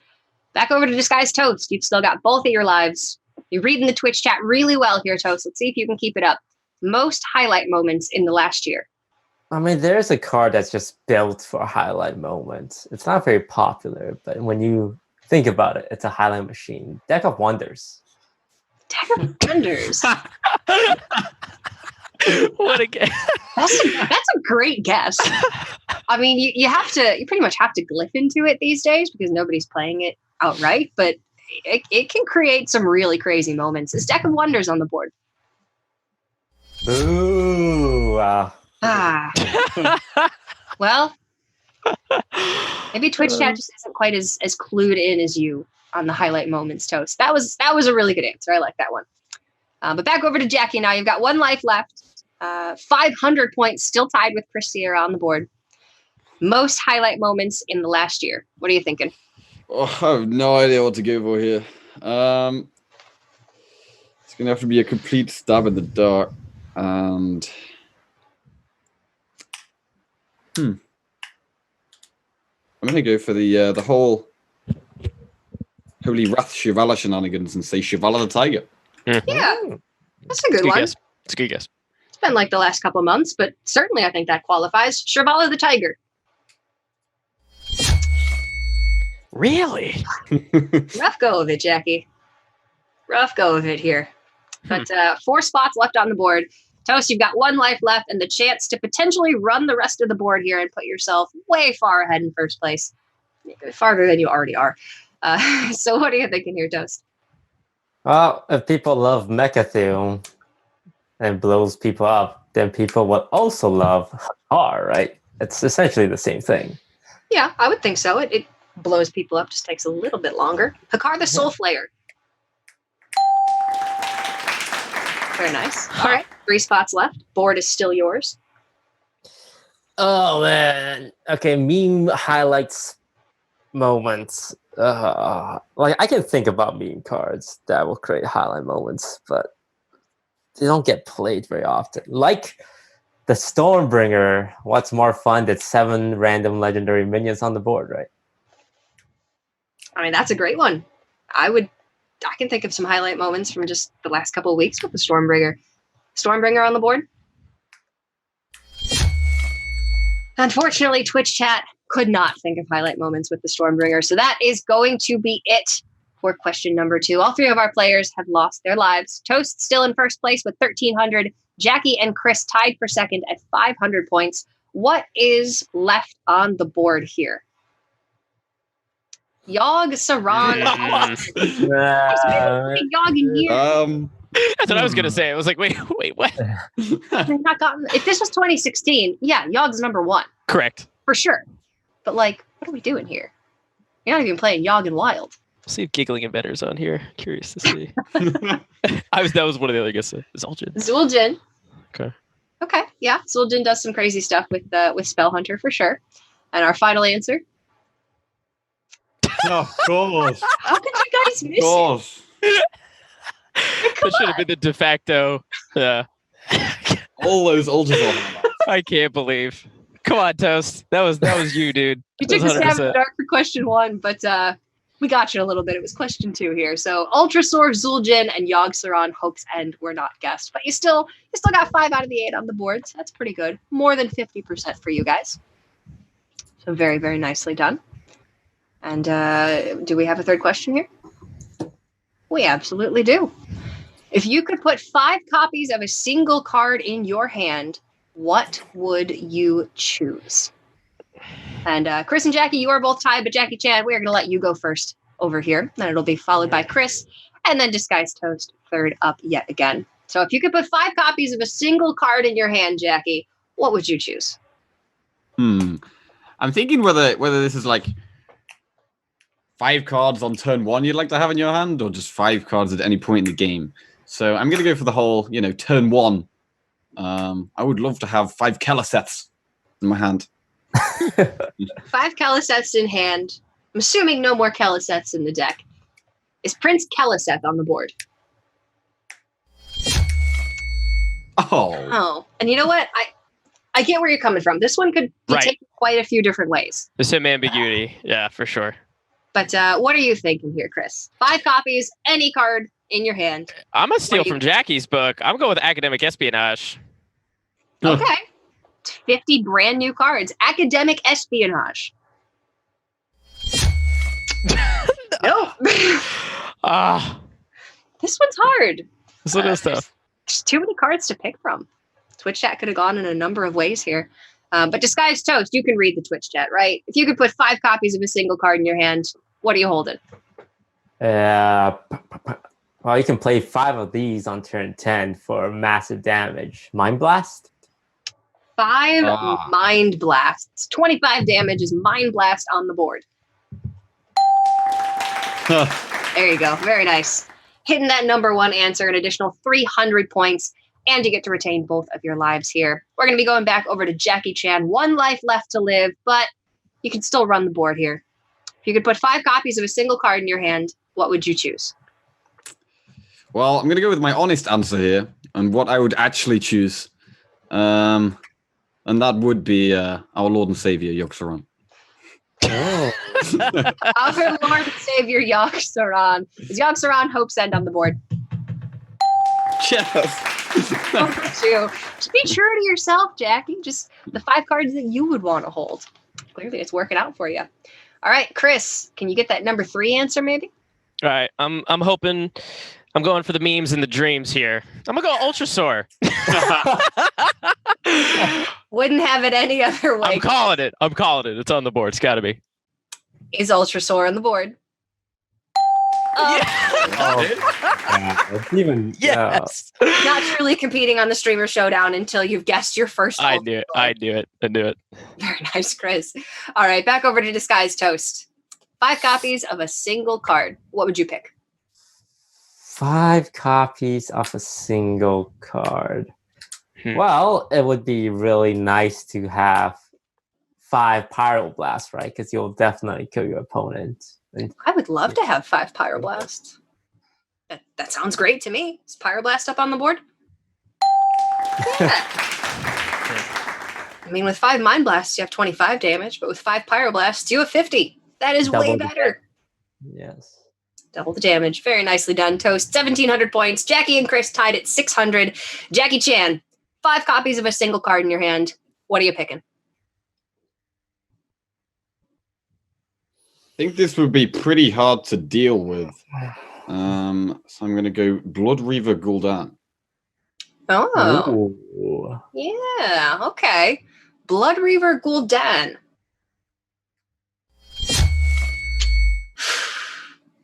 Back over to Disguised Toast. You've still got both of your lives. You're reading the Twitch chat really well here, Toast. Let's see if you can keep it up. Most highlight moments in the last year. I mean, there's a card that's just built for highlight moments. It's not very popular, but when you think about it, it's a highlight machine. Deck of Wonders. Deck of Wonders. What a guess. That's a great guess. I mean, you pretty much have to glyph into it these days because nobody's playing it outright, but it can create some really crazy moments. Is Deck of Wonders on the board? Ooh. Well, maybe Twitch chat just isn't quite as clued in as you on the highlight moments, Toast. That was a really good answer. I like that one. But back over to Jackie now. You've got one life left. 500 points, still tied with Chris Sierra on the board. Most highlight moments in the last year. What are you thinking? Oh, I have no idea what to go for here. It's gonna have to be a complete stab in the dark, and I'm gonna go for the whole Holy Wrath Shivala shenanigans and say Shivala the Tiger. Yeah, that's a good one. Guess. It's a good guess. It's been like the last couple of months, but certainly I think that qualifies. Shivala the Tiger. Really? Rough go of it, Jackie. Rough go of it here. But 4 spots left on the board. Toast, you've got one life left and the chance to potentially run the rest of the board here and put yourself way far ahead in first place. Farther than you already are. So what are you thinking here, Toast? Well, if people love Mechathoon and blows people up, then people would also love Hatar, right? It's essentially the same thing. Yeah, I would think so. It blows people up, just takes a little bit longer. Hakar the Soul Flayer. Very nice. All right, 3 spots left. Board is still yours. Oh man. Okay, meme highlights moments. Like I can think about meme cards that will create highlight moments, but they don't get played very often. Like the Stormbringer. What's more fun than 7 random legendary minions on the board, right? I mean, that's a great one. I can think of some highlight moments from just the last couple of weeks with the Stormbringer. Stormbringer on the board. Unfortunately, Twitch chat could not think of highlight moments with the Stormbringer, so that is going to be it for question number 2. All 3 of our players have lost their lives. Toast still in first place with 1,300. Jackie and Chris tied for second at 500 points. What is left on the board here? Yogg, Saran. Yogg in here. That's what I was gonna say. I was like, wait, what? They've not gotten. If this was 2016, yeah, Yogg's number 1 Correct. for sure. But like, what are we doing here? You're not even playing Yogg and Wild. We'll see if Giggling Inventor's on here. Curious to see. That was one of the other guesses. Zul'jin. Okay. Okay, yeah, Zul'jin does some crazy stuff with Spell Hunter for sure. And our final answer. Of course. How could you guys miss it? That should have been the de facto. All those ultras on. I can't believe. Come on, Toast. That was you, dude. You took the stab in the dark for question 1, but we got you a little bit. It was question 2 here. So Ultrasaur, Zul'jin, and Yogg Saron, Hope's End were not guessed, but you still got 5 out of the 8 on the board. So that's pretty good. More than 50% for you guys. So very, very nicely done. And do we have a third question here? We absolutely do. If you could put 5 copies of a single card in your hand, what would you choose? And Chris and Jackie, you are both tied, but Jackie Chan, we are going to let you go first over here. Then it'll be followed by Chris, and then DisguisedToast third up yet again. So if you could put 5 copies of a single card in your hand, Jackie, what would you choose? I'm thinking whether this is like 5 cards on turn 1 you'd like to have in your hand, or just 5 cards at any point in the game. So I'm going to go for the whole, turn 1. I would love to have 5 Keleseths in my hand. 5 Keleseths in hand. I'm assuming no more Keleseths in the deck. Is Prince Keleseth on the board? Oh, and you know what? I get where you're coming from. This one could be taken quite a few different ways. There's some ambiguity. Yeah, for sure. But what are you thinking here, Chris? 5 copies, any card in your hand. I'm going to steal from Jackie's book. I'm going with Academic Espionage. Okay. 50 brand new cards. Academic Espionage. No. This one's hard. This one is tough. There's too many cards to pick from. Twitch chat could have gone in a number of ways here. But DisguisedToast, you can read the Twitch chat, right? If you could put 5 copies of a single card in your hand, what are you holding? Well, you can play 5 of these on turn 10 for massive damage. Mind Blast? 5 Mind Blasts. 25 damage is Mind Blast on the board. There you go. Very nice. Hitting that number 1 answer, an additional 300 points, and you get to retain both of your lives here. We're going to be going back over to Jackie Chan. 1 life left to live, but you can still run the board here. If you could put 5 copies of a single card in your hand, what would you choose? Well, I'm going to go with my honest answer here, and what I would actually choose. And that would be our Lord and Savior, Yogg Saron. Oh. Our Lord and Savior, Yogg Saron. Is Yogg Saron Hope's End on the board? Yes. Just be true to yourself, Jackie. Just the 5 cards that you would want to hold. Clearly, it's working out for you. All right, Chris, can you get that number 3 answer, maybe? All right, I'm hoping. I'm going for the memes and the dreams here. I'm gonna go Ultrasaur. Wouldn't have it any other way. I'm calling it. It's on the board. It's got to be. Is Ultrasaur on the board? It's even Yes. Not truly competing on the Streamer Showdown until you've guessed your first. I knew it. I knew it. Very nice, Chris. All right, back over to Disguised Toast. 5 copies of a single card. What would you pick? 5 copies of a single card. Well, it would be really nice to have 5 Pyroblast, right? Because you'll definitely kill your opponent. I would love to have 5 Pyroblasts. That sounds great to me. Is Pyroblast up on the board? Yeah. I mean, with 5 Mind Blasts, you have 25 damage, but with 5 Pyroblasts, you have 50. That is way better. Yes. Double the damage. Very nicely done, Toast. 1,700 points. Jackie and Chris tied at 600. Jackie Chan, 5 copies of a single card in your hand. What are you picking? I think this would be pretty hard to deal with. So I'm going to go Blood Reaver Gul'dan. Oh. Ooh. Yeah, okay. Blood Reaver Gul'dan.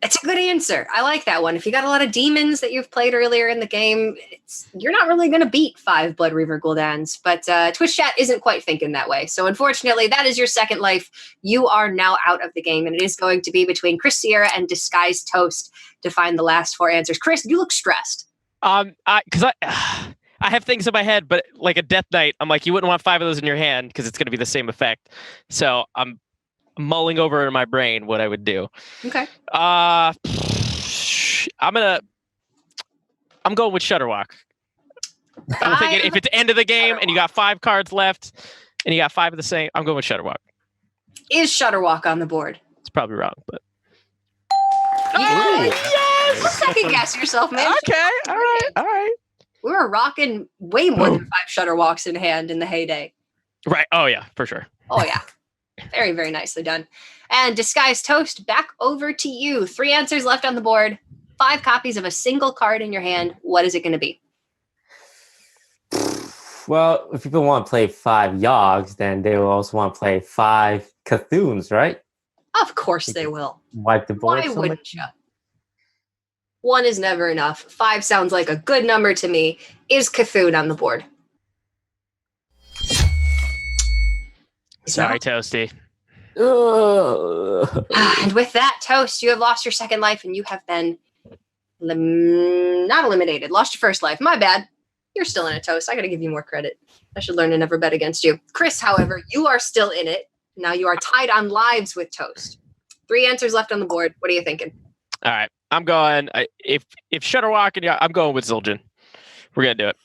It's a good answer. I like that one. If you got a lot of demons that you've played earlier in the game, you're not really going to beat 5 Blood Reaver Gul'dans. But Twitch chat isn't quite thinking that way. So unfortunately, that is your second life. You are now out of the game, and it is going to be between Chris Sierra and Disguised Toast to find the last 4 answers. Chris, you look stressed. Because I have things in my head, but like a Death Knight, I'm like, you wouldn't want 5 of those in your hand because it's going to be the same effect. So I'm mulling over in my brain what I would do. Okay. I'm going with Shutterwalk. I'm thinking if it's end of the game and you got 5 cards left and you got 5 of the same, I'm going with Shutterwalk. Is Shutterwalk on the board? It's probably wrong, but yes! Second guess yourself, man. Okay. All right. We were rocking way more than 5 Shutterwalks in hand in the heyday. Right. Oh yeah, for sure. Oh yeah. Very, very nicely done. And Disguised Toast, back over to you. 3 answers left on the board. 5 copies of a single card in your hand. What is it going to be? Well, if people want to play 5 Yogs, then they will also want to play 5 Cthulhu's, right? Of course they will. Wipe the board. Why wouldn't you? 1 is never enough. 5 sounds like a good number to me. Is Cthulhu on the board? Sorry, Toasty. And with that, Toast, you have lost your second life and you have been not eliminated. Lost your first life. My bad. You're still in it, Toast. I got to give you more credit. I should learn to never bet against you. Chris, however, you are still in it. Now you are tied on lives with Toast. 3 answers left on the board. What are you thinking? All right. I'm going. If Shutterwalk and I'm going with Zul'jin. We're going to do it.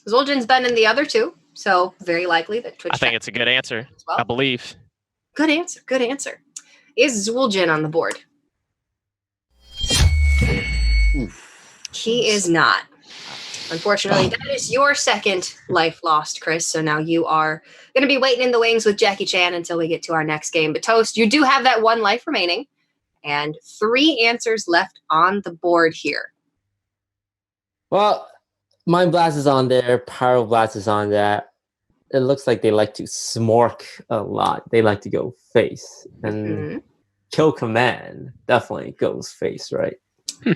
Zul'jin's been in the other 2. So very likely that Twitch. I think it's a good answer. Well. I believe. Good answer. Good answer. Is Zul'jin on the board? He is not. Unfortunately, that is your second life lost, Chris. So now you are going to be waiting in the wings with Jackie Chan until we get to our next game. But Toast, you do have that 1 life remaining and 3 answers left on the board here. Well, Mind Blast is on there. Pyroblast is on that. It looks like they like to smork a lot. They like to go face. And Kill Command definitely goes face, right?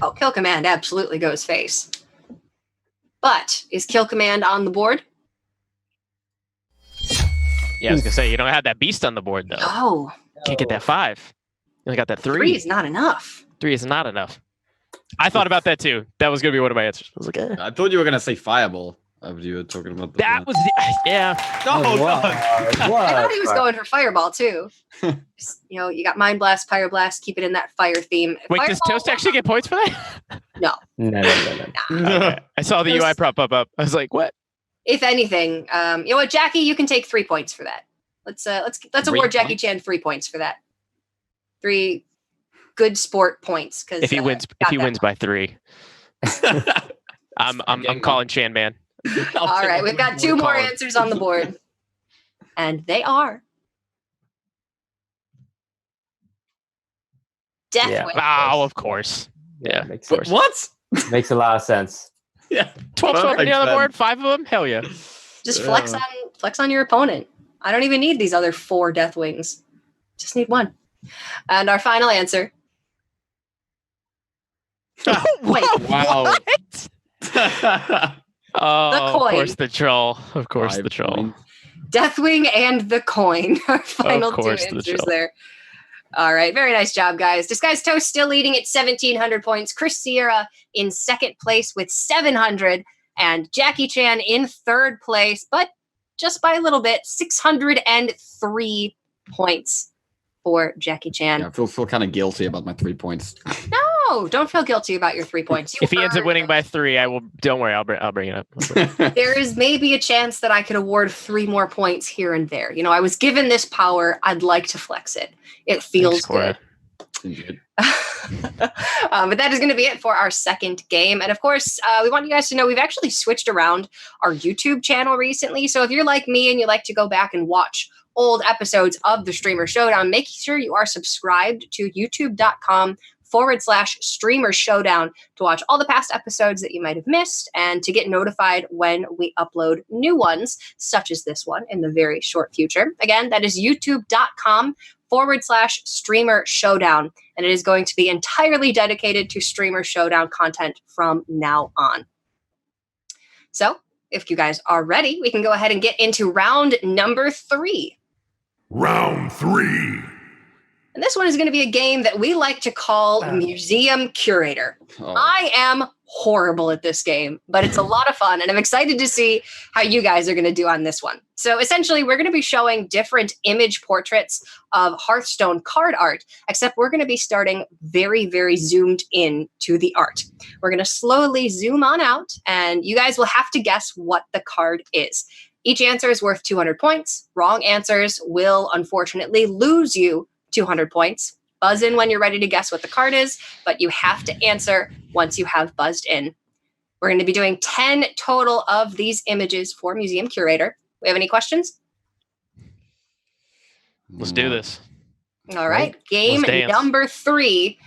Oh, Kill Command absolutely goes face. But is Kill Command on the board? Yeah, I was going to say, you don't have that beast on the board, though. Oh. Can't get that 5. You only got that 3. 3 is not enough. 3 is not enough. I thought about that, too. That was going to be one of my answers. I was like, I thought you were going to say Fireball. You were talking about that was yeah. No, what? I thought he was going for Fireball too. You got Mind Blast, Pyroblast, keep it in that fire theme. Wait, Fireball, does Toast actually get points for that? No. Okay. I saw the UI prop up. I was like, what? If anything, you know what, Jackie, you can take 3 points for that. Let's award Jackie Chan 3 points for that. 3 good sport points because if he wins by 3. I'm calling Chan Man. All right, we've got 2 more answers on the board. And they are Death Witch. Oh, of course. Yeah. Makes sense. What? Makes a lot of sense. Yeah. 12 already on the board, 5 of them? Hell yeah. Just flex on your opponent. I don't even need these other 4 Death Wings. Just need 1. And our final answer Wait, Wow. Oh, coin. of course the troll. Of course 5 the troll. points. Deathwing and the coin are final two course, the answers troll. there. All right, very nice job, guys. Disguised Toast still leading at 1,700 points. Chris Sierra in second place with 700, and Jackie Chan in third place, but just by a little bit, 603 points for Jackie Chan. Yeah, I feel kind of guilty about my 3 points. No, don't feel guilty about your 3 points. You If he ends up earned winning them. by 3, I will. Don't worry, I'll bring it up. There is maybe a chance that I could award 3 more points here and there. You know, I was given this power. I'd like to flex it. It feels Cora. good. But that is going to be it for our second game. And of course, we want you guys to know we've actually switched around our YouTube channel recently. So if you're like me and you like to go back and watch old episodes of the Streamer Showdown, make sure you are subscribed to youtube.com/Streamer Showdown to watch all the past episodes that you might have missed and to get notified when we upload new ones, such as this one in the very short future. Again, that is youtube.com/Streamer Showdown. And it is going to be entirely dedicated to Streamer Showdown content from now on. So if you guys are ready, we can go ahead and get into round number 3. Round 3. And this one is going to be a game that we like to call Museum Curator. Oh. I am horrible at this game, but it's a lot of fun, and I'm excited to see how you guys are going to do on this one. So essentially, we're going to be showing different image portraits of Hearthstone card art, except we're going to be starting very, very zoomed in to the art. We're going to slowly zoom on out, and you guys will have to guess what the card is. Each answer is worth 200 points. Wrong answers will, unfortunately, lose you 200 points. Buzz in when you're ready to guess what the card is, but you have to answer once you have buzzed in. We're going to be doing 10 total of these images for Museum Curator. We have any questions? Let's do this. All right, game Let's dance. number 3.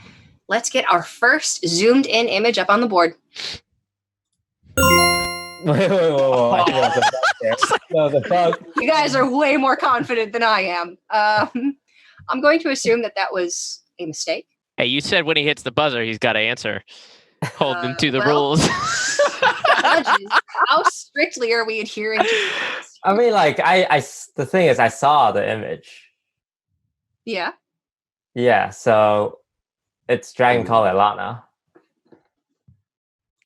Let's get our first zoomed in image up on the board. Wait. I think there was a bug there. No, the bug. You guys are way more confident than I am. I'm going to assume that that was a mistake. Hey, you said when he hits the buzzer, he's got to answer. Hold him to the well- rules. Judges, how strictly are we adhering to the rules? I mean, like, the thing is, I saw the image. Yeah. Yeah, so it's Dragon Call Elana.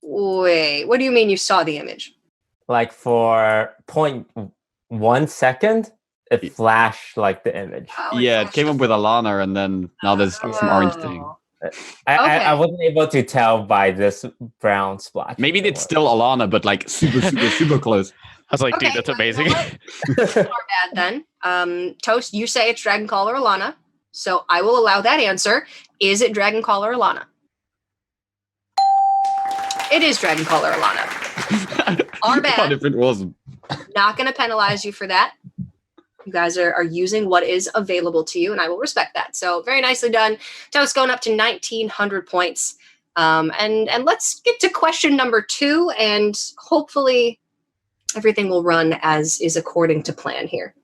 Wait, what do you mean you saw the image? Like, for 0.1 second, it flashed like the image. Oh, Yeah, it came up with Alana, and then now there's some orange thing. I wasn't able to tell by this brown splash. Maybe it's still Alana, but like super close. I was like, Okay, dude, that's well, amazing. you know what? Not bad then. Toast, you say it's Dragon Call or Alana, so I will allow that answer. Is it Dragon Call or Alana? It is Dragon Call or Alana. Our What bad. if it wasn't? Not going to penalize you for that. You guys are using what is available to you, and I will respect that. So very nicely done. Toast going up to 1,900 points. And let's get to question number 2, and hopefully everything will run as is according to plan here.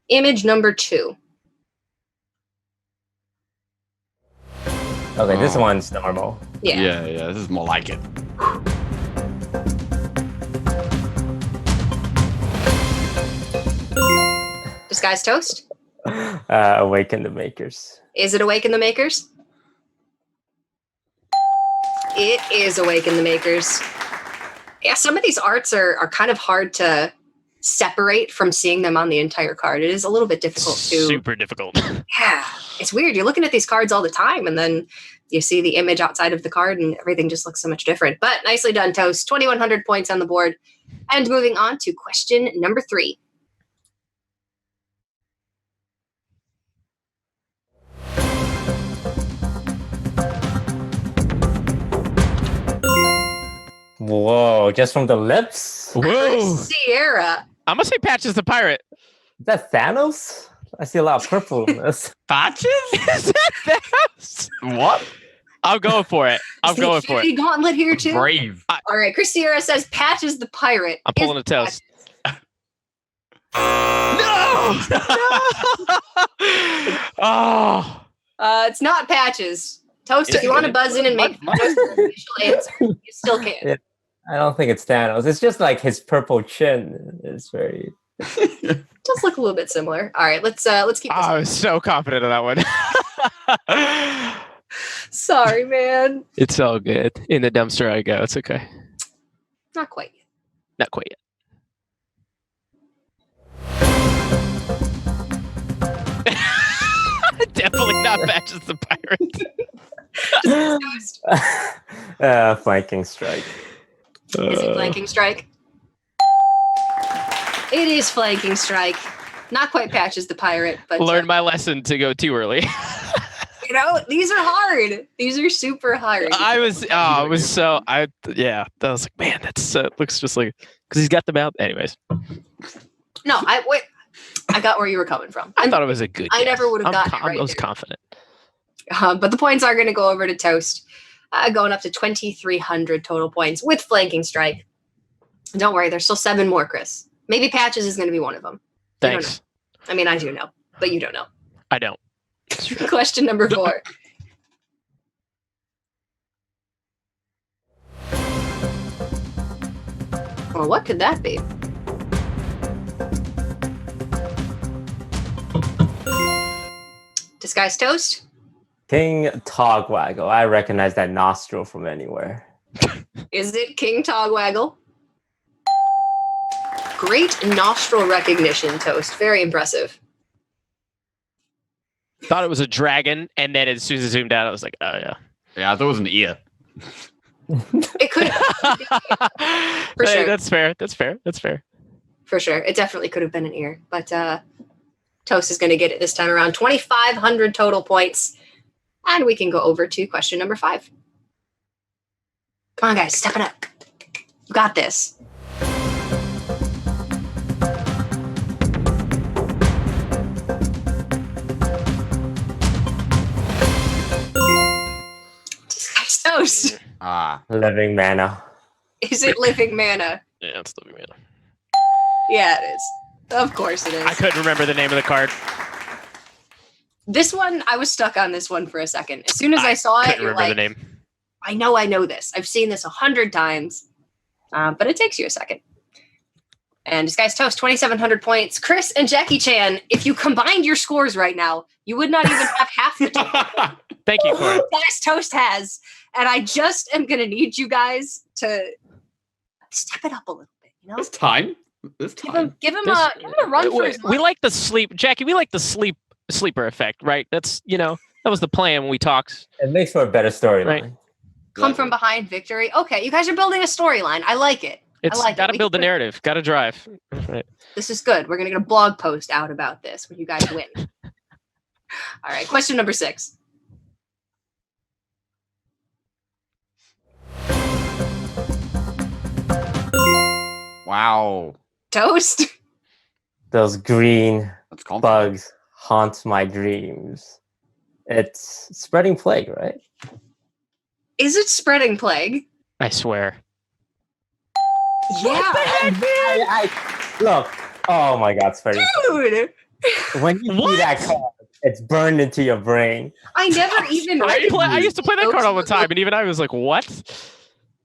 Image number 2. Okay, this one's normal. Yeah. This is more like it. Disguised Toast. Awaken the Makers. Is it Awaken the Makers? It is Awaken the Makers. Yeah, some of these arts are kind of hard to separate from seeing them on the entire card. It is a little bit difficult to... Super difficult. Yeah, it's weird. You're looking at these cards all the time, and then you see the image outside of the card, and everything just looks so much different. But nicely done, Toast. 2,100 points on the board. And moving on to question number 3. Whoa, just from the lips? Whoa. Sierra. I'm going to say Patches the Pirate. Is that Thanos? I see a lot of purple in this. Patches? Is that Thanos? What? I'm going for it. I'm Is the going for it. Infinity Gauntlet here, too? Brave. All right, Chris Sierra says Patches the Pirate. I'm pulling a Toast. No! Oh. It's not Patches. Toast, if you want to buzz in and make What? Toast an official answer, you still can. Yeah. I don't think it's Thanos. It's just like his purple chin is very. Does look a little bit similar. All right, let's keep this. I was so confident on that one. Sorry, man. It's all good. In the dumpster I go. It's okay. Not quite yet. Not quite yet. Definitely not Patches the Pirate. Toast. Flanking strike. Is it flanking strike? It is flanking strike. Not quite Patches the Pirate, but Learned my lesson to go too early. you know, these are hard. These are super hard. I was like, man, that's looks just like because he's got them out. Anyways, No, I got where you were coming from. I thought it was a good. I guess. never would have gotten it right I was there. confident. But the points are going to go over to Toast, going up to 2,300 total points with flanking strike. Don't worry, there's still 7 more, Chris. Maybe Patches is going to be one of them. You don't Thanks. know. I mean, I do know, but you don't know. I don't. Question number 4. Well, what could that be? Disguised Toast? King Togwaggle. I recognize that nostril from anywhere. Is it King Togwaggle? Great nostril recognition, Toast. Very impressive. Thought it was a dragon, and then as soon as it zoomed out, I was like, oh yeah. Yeah, I thought it was an ear. It could For Hey, sure. That's fair. That's fair. That's fair. For sure. It definitely could have been an ear. But Toast is going to get it this time around. 2,500 total points. And we can go over to question number 5. Come on, guys. Step it up. You got this. Disguised Toast. Living mana. Is it living mana? Yeah, it's living mana. Yeah, it is. Of course it is. I couldn't remember the name of the card. This one, I was stuck on this one for a second. As soon as I saw it, Couldn't you're remember like, the name. I know this. I've seen this 100 times, but it takes you a second. And Disguised Toast, 2,700 points. Chris and Jackie Chan, if you combined your scores right now, you would not even have half the total Thank you, Cora. Disguised Toast has. And I just am going to need you guys to step it up a little bit, you know? It's time. It's time. Give him a run for his We money. like the sleep, Jackie. We like the sleeper effect, right? That's that was the plan when we talked. It makes for a better storyline. Right. Come from behind victory. Okay, you guys are building a storyline. I like it. It's like it. got to We build the can- narrative. Got to drive. Right. This is good. We're going to get a blog post out about this when you guys win. All right, question number 6. Wow. Toast? Those green That's confident. bugs haunt my dreams. It's spreading plague, right? Is it spreading plague? I swear. Yeah. Look. Oh my God, spreading. Dude, When you see that card, it's burned into your brain. I never even I used to play that card all the those. time, and even I was like, "What?"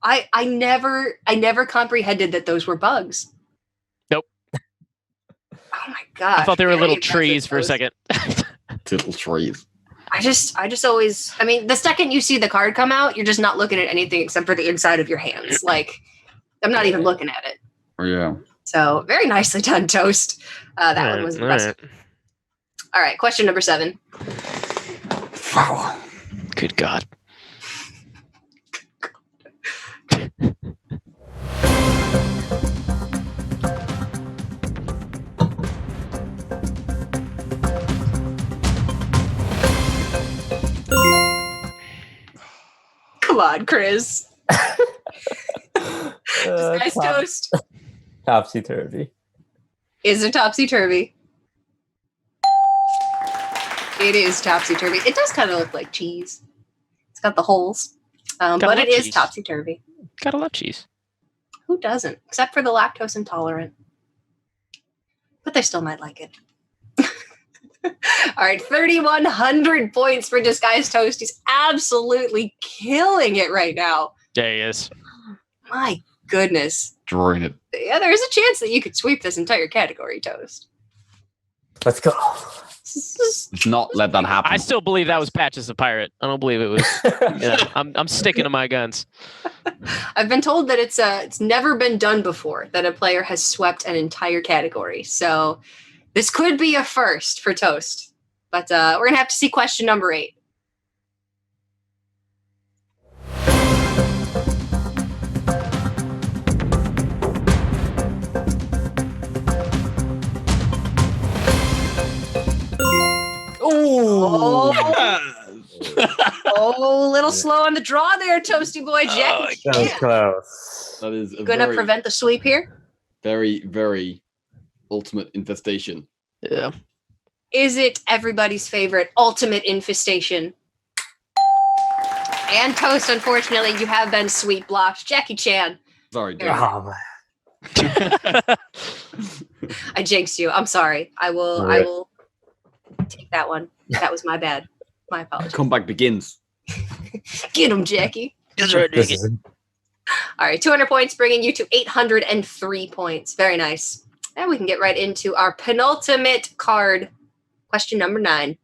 I never comprehended that those were bugs. Nope. Oh my God. I thought they were Very little impressive, trees for a Toast. second. Little trees. I just always, I mean, the second you see the card come out, you're just not looking at anything except for the inside of your hands. Like, I'm not even looking at it. Oh, yeah. So very nicely done, Toast. That All one right, was all impressive. right. All right, question number 7. Wow. Good God. Come on, Chris. Disguised Toast. Topsy turvy. Is it topsy-turvy? It is topsy-turvy. It does kind of look like cheese. It's got the holes. But love it is cheese. topsy-turvy. Gotta love cheese. Who doesn't? Except for the lactose intolerant. But they still might like it. All right, 3,100 points for Disguised Toast. He's absolutely killing it right now. There he is. My goodness. Drawing it. Yeah, there's a chance that you could sweep this entire category, Toast. Let's go. Let's not let that happen. I still believe that was Patches the Pirate. I don't believe it was. I'm sticking to my guns. I've been told that it's never been done before that a player has swept an entire category. So this could be a first for Toast. But we're going to have to see question number 8. Ooh. Oh, a little slow on the draw there, Toasty boy. Jackie That was Chan. close. That is a Gonna very, prevent the sweep here. very, very ultimate infestation. Yeah. Is it everybody's favorite ultimate infestation? And Toast, unfortunately, you have been sweep blocked. Jackie Chan. Sorry, dude. Yeah. Oh, man. I jinxed you. I'm sorry. I will take that one. That was my bad. My apologies. Comeback begins. Get him, Jackie. That's right. This is All right, 200 points, bringing you to 803 points. Very nice. And we can get right into our penultimate card. Question number 9.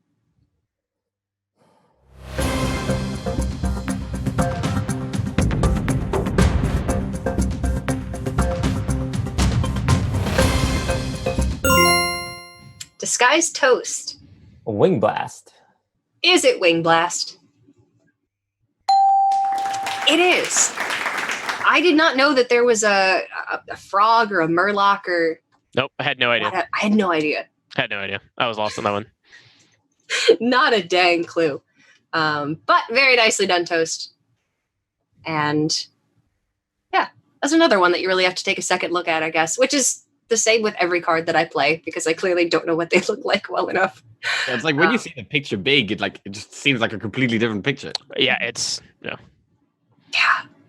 Disguised Toast. Wing Blast. Is it Wing Blast? It is. I did not know that there was a frog or a murloc or... Nope, I had no idea. I had no idea. Had no idea. I was lost on that one. Not a dang clue. But very nicely done, Toast. And yeah, that's another one that you really have to take a second look at, I guess, which is the same with every card that I play because I clearly don't know what they look like well enough. Yeah, it's like when you see the picture big, it just seems like a completely different picture. Yeah, it's Yeah,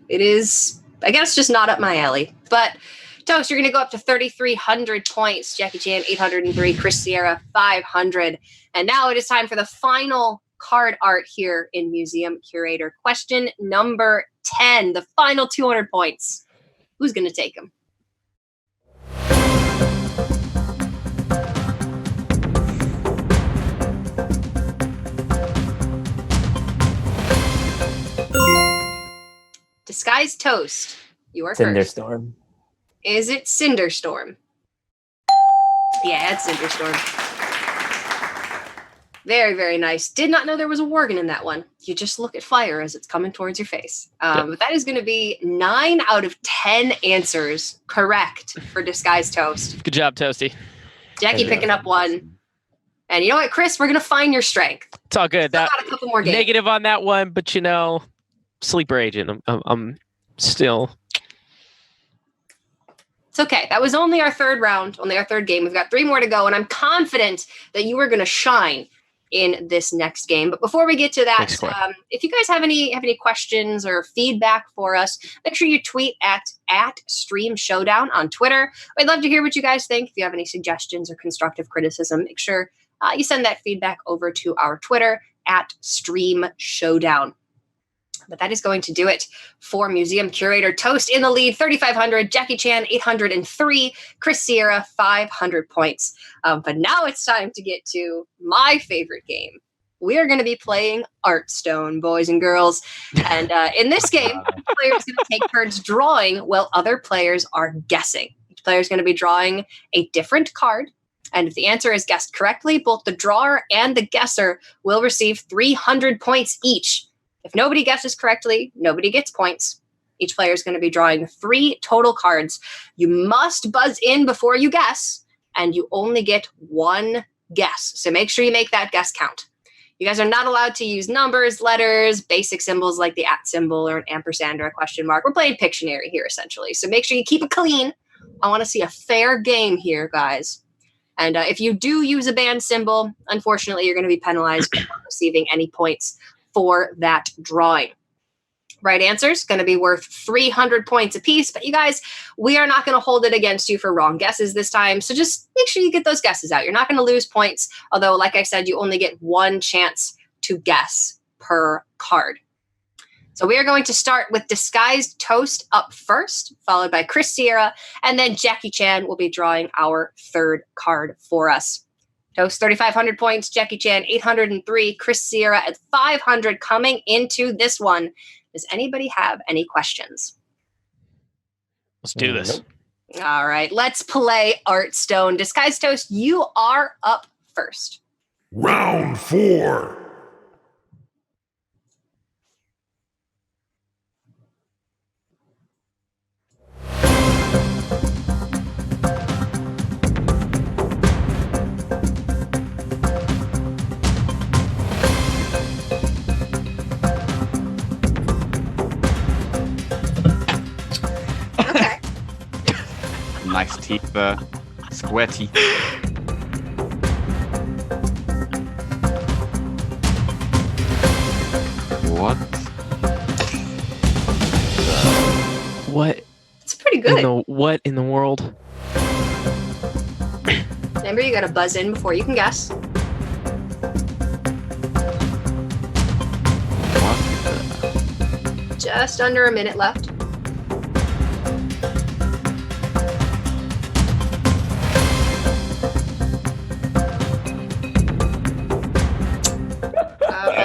it is, I guess, just not up my alley. But Toast, you're going to go up to 3,300 points. Jackie Chan, 803. Chris Sierra, 500. And now it is time for the final card art here in Museum Curator. Question number 10, the final 200 points. Who's going to take them? Disguised Toast, you are first. Cinderstorm. Is it Cinderstorm? Yeah, it's Cinderstorm. Very, very nice. Did not know there was a Worgen in that one. You just look at fire as it's coming towards your face. But that is going to be 9 out of 10 answers correct for Disguised Toast. good job, Toasty. Jackie picking up 1. And you know what, Chris? We're going to find your strength. It's all good. Still That got a couple more games. negative on that one, but sleeper agent. I'm still. It's okay. That was only our third round, only our third game. We've got 3 more to go, and I'm confident that you are going to shine in this next game. But before we get to that, if you guys have any questions or feedback for us, make sure you tweet at Stream Showdown on Twitter. I'd love to hear what you guys think. If you have any suggestions or constructive criticism, make sure you send that feedback over to our Twitter at Stream Showdown. But that is going to do it for Museum Curator. Toast in the lead, 3,500. Jackie Chan, 803. Chris Sierra, 500 points. But now it's time to get to my favorite game. We are going to be playing Hearthstone, boys and girls. And in this game, players going to take turns drawing while other players are guessing. Each player is going to be drawing a different card. And if the answer is guessed correctly, both the drawer and the guesser will receive 300 points each. If nobody guesses correctly, nobody gets points. Each player is going to be drawing 3 total cards. You must buzz in before you guess, and you only get 1 guess. So make sure you make that guess count. You guys are not allowed to use numbers, letters, basic symbols like the @ symbol or an ampersand or a question mark. We're playing Pictionary here, essentially. So make sure you keep it clean. I want to see a fair game here, guys. And if you do use a band symbol, unfortunately, you're going to be penalized for not receiving any points for that drawing. right answers going to be worth 300 points apiece. But you guys, we are not going to hold it against you for wrong guesses this time. So just make sure you get those guesses out. You're not going to lose points. Although, like I said, you only get one chance to guess per card. So we are going to start with Disguised Toast up first, followed by Chris Sierra, and then Jackie Chan will be drawing our third card for us. Toast 3,500 points, Jackie Chan 803, Chris Sierra at 500 coming into this one. Does anybody have any questions? Let's do this. All right, let's play Hearthstone. Disguised Toast, you are up first. Round 4. Okay. Nice teeth there. Square teeth. What? What It's pretty in good. the world? Remember, you got to buzz in before you can guess. What? Just under a minute left.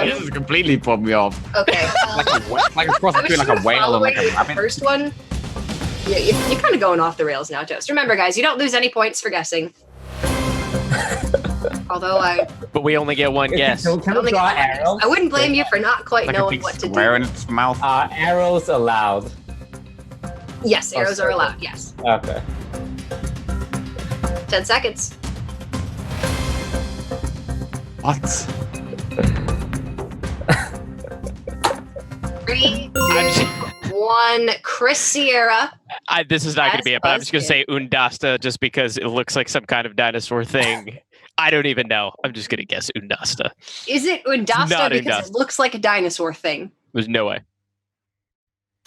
This is completely put me off. Okay. Like a cross between like a whale and like a rabbit. First one. Yeah, you're kind of going off the rails now, Toast. Remember, guys, you don't lose any points for guessing. Although But we only get one guess. So can we draw arrows? I wouldn't blame you for not quite Like a knowing big what to square do. in its mouth. Arrows allowed. Yes, arrows are circle. allowed. Yes. Okay. 10 seconds. What? 3, 2, 1. Chris Sierra. This is not going to be it, but I'm just going to Buzzed say Undasta just because it looks like some kind of dinosaur thing. I don't even know. I'm just going to guess Undasta. Is it Undasta? Not Because Undasta. it looks like a dinosaur thing. There's no way.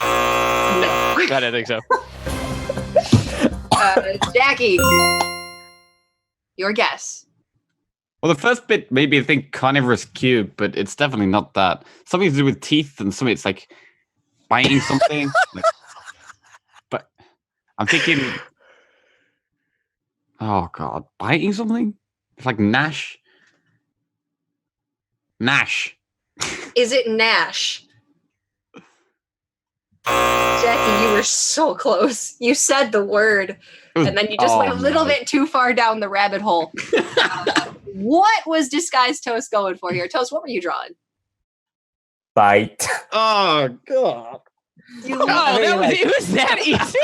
No. I don't think so. Jackie, your guess. Well, the first bit made me think carnivorous cube, but it's definitely not that. Something to do with teeth and something. It's like biting something. But I'm thinking, oh god, biting something? It's like Nash. Nash. Is it Nash? Jackie, you were so close. You said the word, and then you just went a little bit too far down the rabbit hole. What was Disguised Toast going for here? Toast, what were you drawing? Bite. Oh god. You It was that easy.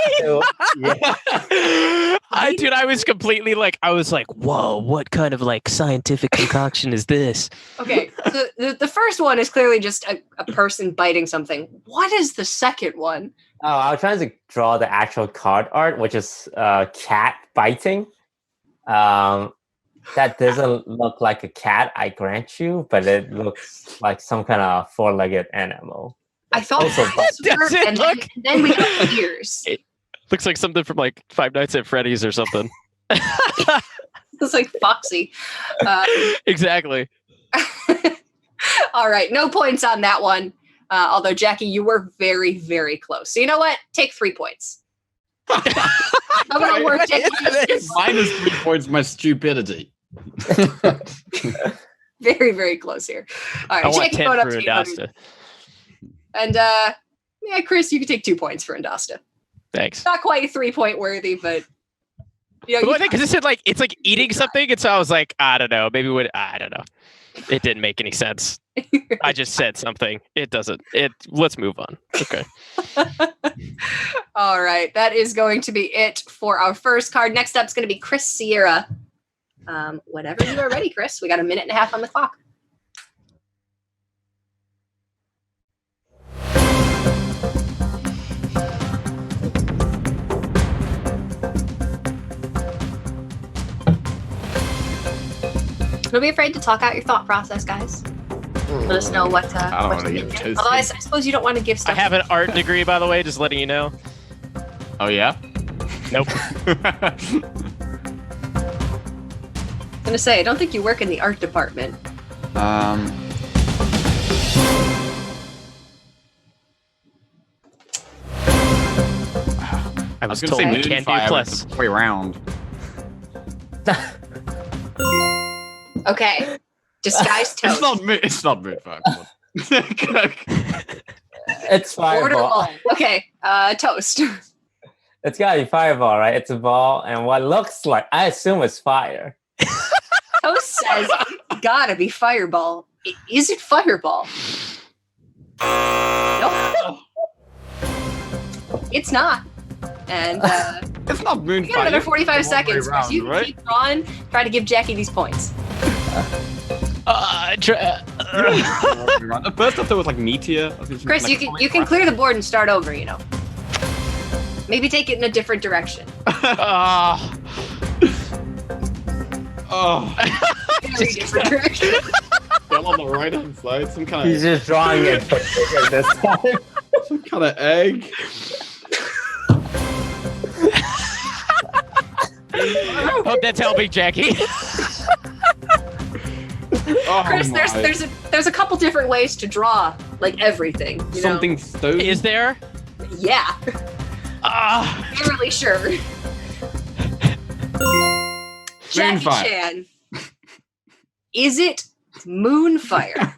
Yeah. Dude, I was completely like, whoa, what kind of like scientific concoction is this? Okay, so the first one is clearly just a person biting something. What is the second one? Oh, I was trying to draw the actual card art, which is cat biting. That doesn't look like a cat, I grant you, but it looks like some kind of four-legged animal. I thought Also dinosaur, and then we got ears. Looks like something from like Five Nights at Freddy's or something. It's like Foxy. Exactly. All right, no points on that one. Although, Jackie, you were very, very close. So you know what? Take 3 points. How about it work, Jackie? Minus 3 points my stupidity. Very, very close here. All right, I want Jackie 10 going up for to 800. Udasta. And yeah, Chris, you can take 2 points for Undasta. Thanks. Not quite 3-point worthy, but you know, Well, because it said like it's like eating something, and so I was like, I don't know, I don't know. It didn't make any sense. I just said something. It doesn't. Let's move on. Okay. All right, that is going to be it for our first card. Next up is going to be Chris Sierra. Whenever you are ready, Chris. We got a minute and a half on the clock. Don't be afraid to talk out your thought process, guys. Let us know what. I don't what want to you get think. toasted. Although I suppose you don't want to give I stuff. have an art degree, by the way, just letting you know. Oh yeah. Nope. I'm gonna say I don't think you work in the art department. I I was was gonna told say I can't do Moonfire plus. the way around. Okay. Disguised toast. It's not Moonfire. Come on. It's Order fireball. lull. Okay. Toast. It's gotta be fireball, right? It's a ball, and what looks like, I assume it's fire. Toast says gotta be fireball. Is it fireball? Nope. It's not. And It's not Moonfire. you got another 45 It's the wrong way seconds. around, You can right? keep drawing. Try to give Jackie these points. At first I thought it was like meteor. I think Chris, like you can clear the board and start over, you know. Maybe take it in a different direction. Oh, Very different direction. still on the right hand side. Some kind He's just drawing it for bigger this time. some kind of egg. Hope that's helping, Jackie. Oh, Chris, my. there's a couple different ways to draw like everything. You know? Something stone. Is there? Yeah. Ah. I'm really sure. Jackie Moonfire. Chan. Is it Moonfire?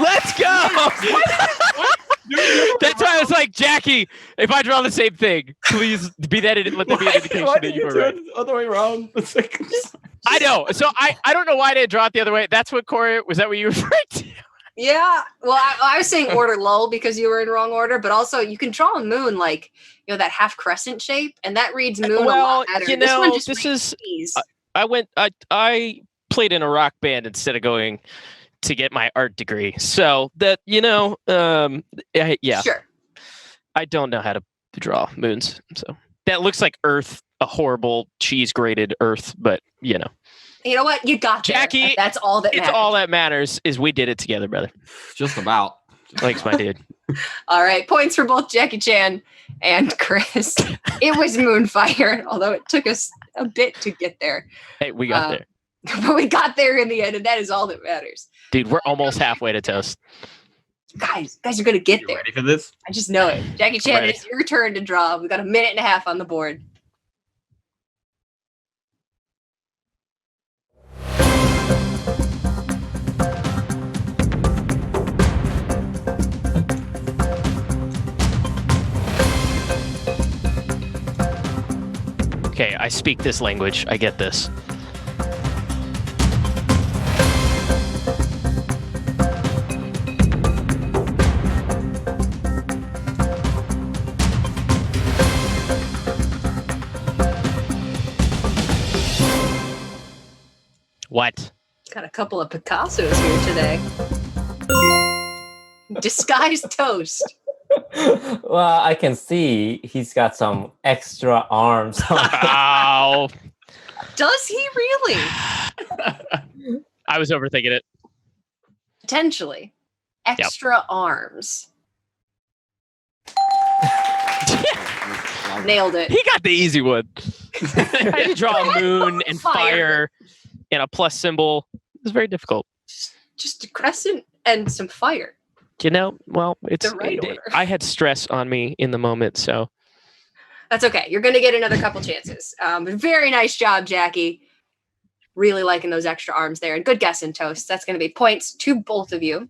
Let's go! That's why I was like, Jackie, if I draw the same thing, please be that let that be an indication Why that did you you were turn right. it the other way around? It's like- I know. So I don't know why I didn't draw it the other way. That's what Cora, was that what you were referring to? Yeah. Well, I was saying order lull because you were in wrong order, but also you can draw a moon like, you know, that half crescent shape, and that reads moon a lot better. You This one know, just this reads is, trees. I played in a rock band instead of going to get my art degree. So that, you know, yeah, Sure. I don't know how to draw moons. So that looks like Earth, a horrible cheese grated Earth, but you know. You know what? You got there. Jackie, That's all that It's matters. all that matters is we did it together, brother. Just about. Thanks, my dude. All right. Points for both Jackie Chan and Chris. It was Moonfire, although it took us a bit to get there. Hey, we got there. But we got there in the end, and that is all that matters. Dude, we're almost halfway to toast. Guys are going to get You there. ready for this? I just know it. Jackie Chan, Ready. it's your turn to draw. We've got a minute and a half on the board. Okay, I speak this language. I get this. What? Got a couple of Picassos here today. Disguised toast. Well, I can see he's got some extra arms. Ow. Does he really? I was overthinking it. Potentially. Extra arms. Nailed it. He got the easy one. I had to draw a moon and Fire. fire and a plus symbol. It was very difficult. Just a crescent and some fire. You know, well, it's The right order. I had stress on me in the moment, so That's okay. You're going to get another couple chances. Very nice job, Jackie. Really liking those extra arms there. And good guess in toast. That's going to be points to both of you.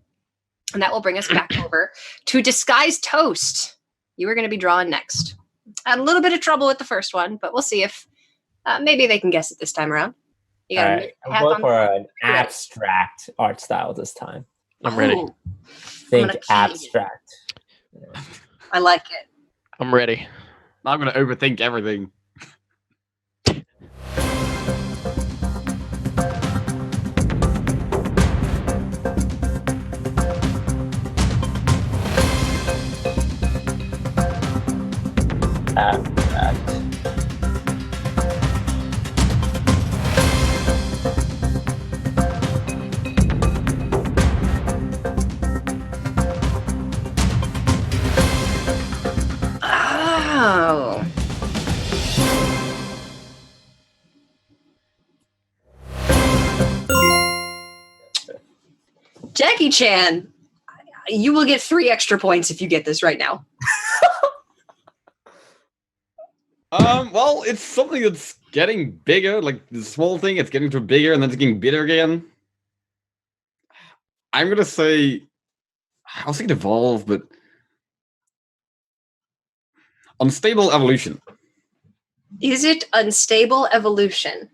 And that will bring us back over to Disguised Toast. You are going to be drawing next. Had a little bit of trouble with the first one, but we'll see if maybe they can guess it this time around. You got All a right, minute and a I'm half going on for an abstract art style this time. I'm ready. Oh, Think gonna key. abstract. I like it. I'm ready. I'm gonna overthink everything. Abstract. Jackie Chan, you will get 3 extra points if you get this right now. Well, it's something that's getting bigger. Like the small thing, it's getting to bigger, and then it's getting bigger again. I'm gonna say, I was thinking evolve, but unstable evolution. Is it unstable evolution?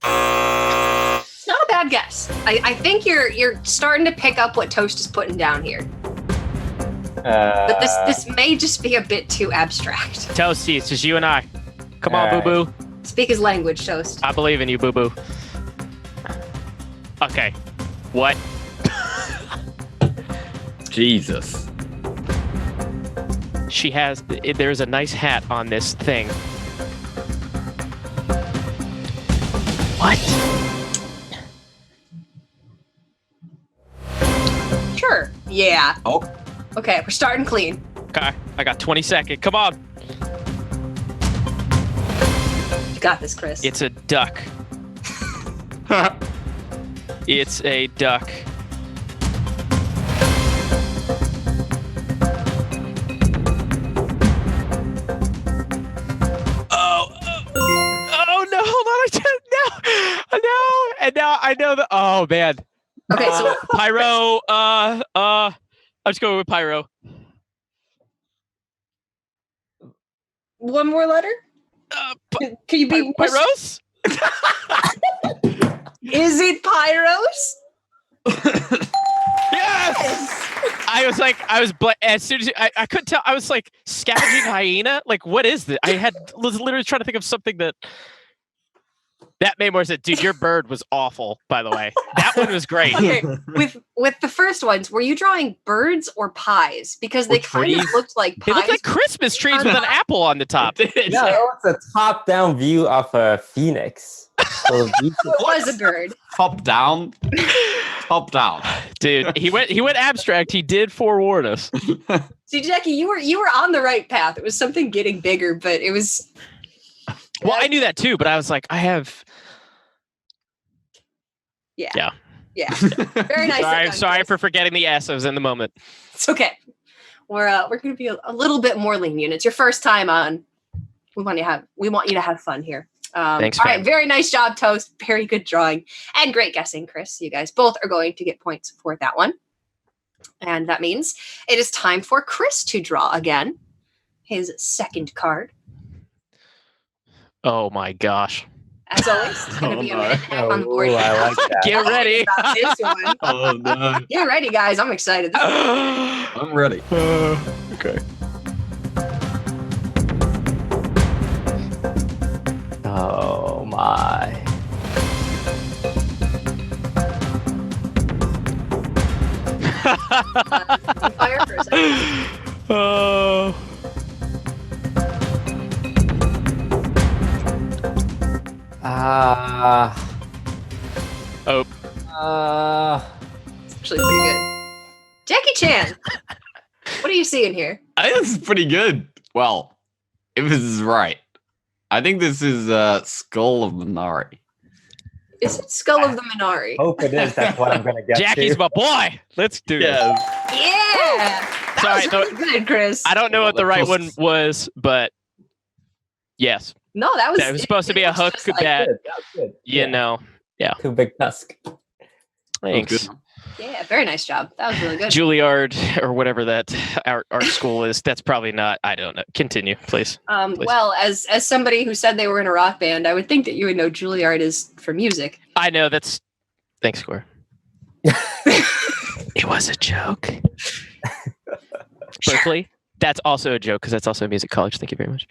It's not a bad guess. I think you're starting to pick up what Toast is putting down here. But this may just be a bit too abstract. Toasty, it's just you and I. Come on, Boo Boo. Speak his language, Toast. I believe in you, Boo Boo. Okay. What? Jesus. She has. There's a nice hat on this thing. What? Sure. Yeah. Oh. Okay, we're starting clean. Okay, I got 20 seconds. Come on. You got this, Chris. It's a duck. It's a duck. Oh no! Hold on! No! And now I know that. Oh man. Okay, so Pyro. I'm just going with Pyro. one more letter? Can you be more Pyros? Is it Pyros? Yes! As soon as I couldn't tell, I was like, scavenging hyena? Like, what is this? Was literally trying to think of something that made more sense. Dude, your bird was awful, by the way. That one was great. Okay, with the first ones, were you drawing birds or pies? Because they kind of looked like They pies. looked like Christmas trees with an apple on the top. No, it was a top-down view of a phoenix. So It was a bird. Top down. Top down. Dude, he went abstract. He did forewarn us. See, Jackie, you were on the right path. It was something getting bigger, but it was. Well, I knew that too, but I was like, I have. Yeah. Very nice. Sorry for forgetting the S. I was in the moment. It's okay. We're going to be a little bit more lenient. It's your first time on. We want you to have fun here. Thanks. All right, very nice job, Toast. Very good drawing and great guessing, Chris. You guys both are going to get points for that one, and that means it is time for Chris to draw again. His second card. Oh my gosh! As always, it's going to be a minute and a half on the board. I like that. Get ready. About this one. Oh no. Get ready, guys. I'm excited. I'm ready. Okay. Oh my. Fire for a second. Oh. It's actually pretty good. Jackie Chan, what are you seeing here? I think this is pretty good. Well, if this is right. I think this is Skull of Minari. Is it Skull of the Minari? Hope it is. That's what I'm gonna get. Jackie's my boy. Let's do it. Yeah. That Sorry, was really good, Chris. I don't know what the right one was, but yes, No, that was. that was supposed to be a hook just like- that That was good. you know. Too big tusk. Thanks. Good. Yeah, very nice job. That was really good. Juilliard or whatever that art school is. That's probably not. I don't know. Continue, please. Please. Well, as somebody who said they were in a rock band, I would think that you would know Juilliard is for music. I know that's. Thanks, Cora. It was a joke. Berkeley. That's also a joke because that's also a music college. Thank you very much.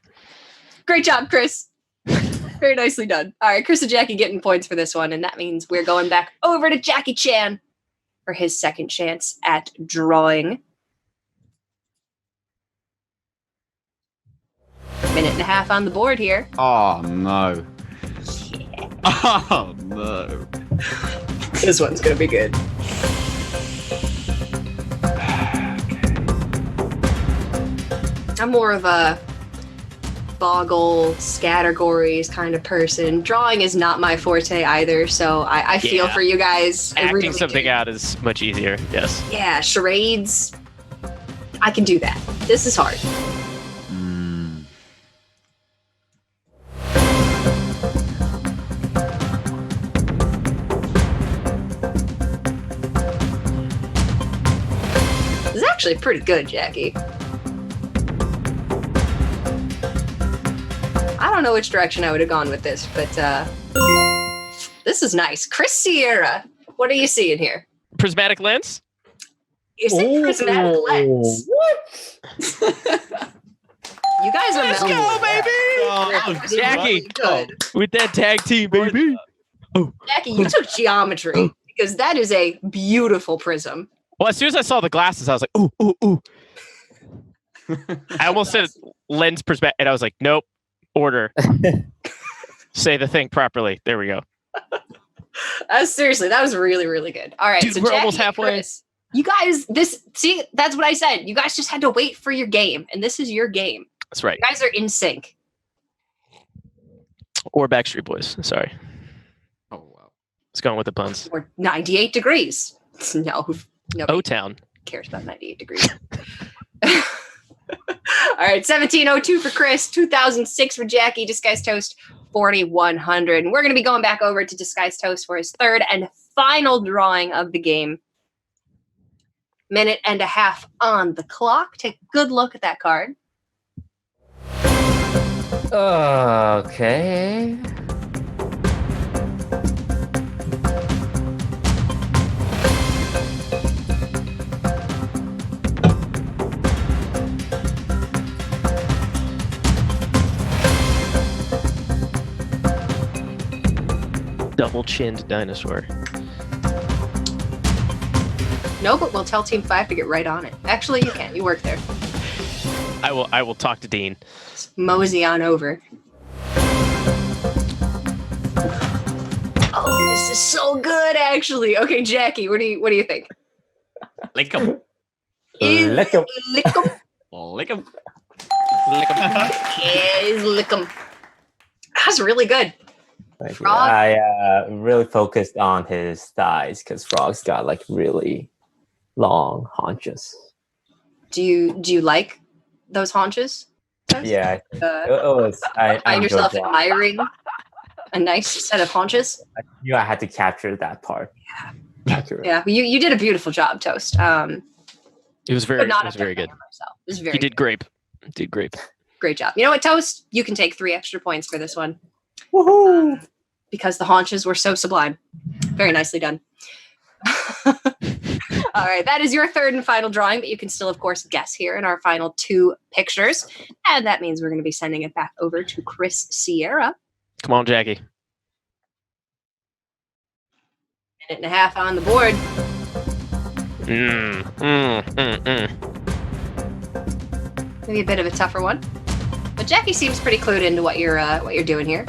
Great job, Chris. Very nicely done. All right, Chris and Jackie getting points for this one, and that means we're going back over to Jackie Chan for his second chance at drawing. Minute and a half on the board here. Oh no. Oh no. This one's gonna be good. I'm more of a boggle, categories kind of person. Drawing is not my forte either, so I feel Yeah. for you guys. I Acting really something do. out is much easier. Yes. Yeah, charades. I can do that. This is hard. Mm. This is actually pretty good, Jackie. I don't know which direction I would have gone with this, but this is nice. Chris Sierra, what are you seeing here? Prismatic lens. Is it prismatic lens? What? You guys are Let's melding. go, baby! That was Jackie. really good. With that tag team, baby. Jackie, you took geometry because that is a beautiful prism. Well, as soon as I saw the glasses, I was like, ooh, ooh, ooh. I almost said lens perspective, and I was like, nope. Order. Say the thing properly. There we go. Seriously, that was really, really good. All right, Dude, so we're Jackie almost and halfway. Chris, you guys, that's what I said. You guys just had to wait for your game, and this is your game. That's right. You guys are in sync. Or Backstreet Boys. Sorry. Oh wow. It's going with the puns. Or 98 degrees. No, nobody O-Town. cares about 98 degrees. All right, 1702 for Chris, 2006 for Jackie, Disguised Toast, 4100. And we're going to be going back over to Disguised Toast for his third and final drawing of the game. Minute and a half on the clock. Take a good look at that card. Okay. Double-chinned dinosaur. No, but we'll tell Team 5 to get right on it. Actually, you can't. You work there. I will talk to Dean. Just mosey on over. Oh, this is so good, actually. Okay, Jackie, what do you think? Lick 'em. Is Lick 'em. lick 'em. Lick 'em. Is lick 'em. That's really good. Thank you. Frog? I really focused on his thighs because Frog's got like really long haunches. Do you like those haunches? Yeah, Uh, I find enjoyed yourself that. admiring a nice set of haunches? I knew I had to capture that part. Accurate. Yeah, you did a beautiful job, Toast. It was very, Could not it was have very done good. that myself. It was very You did grape. Did grape. great job. You know what, Toast? You can take 3 extra points for this one Woohoo! because the haunches were so sublime. Very nicely done. All right, that is your third and final drawing, but you can still, of course, guess here in our final 2 pictures. And that means we're going to be sending it back over to Chris Sierra. Come on, Jackie. Minute and a half on the board. Maybe a bit of a tougher one. But Jackie seems pretty clued into what you're doing here.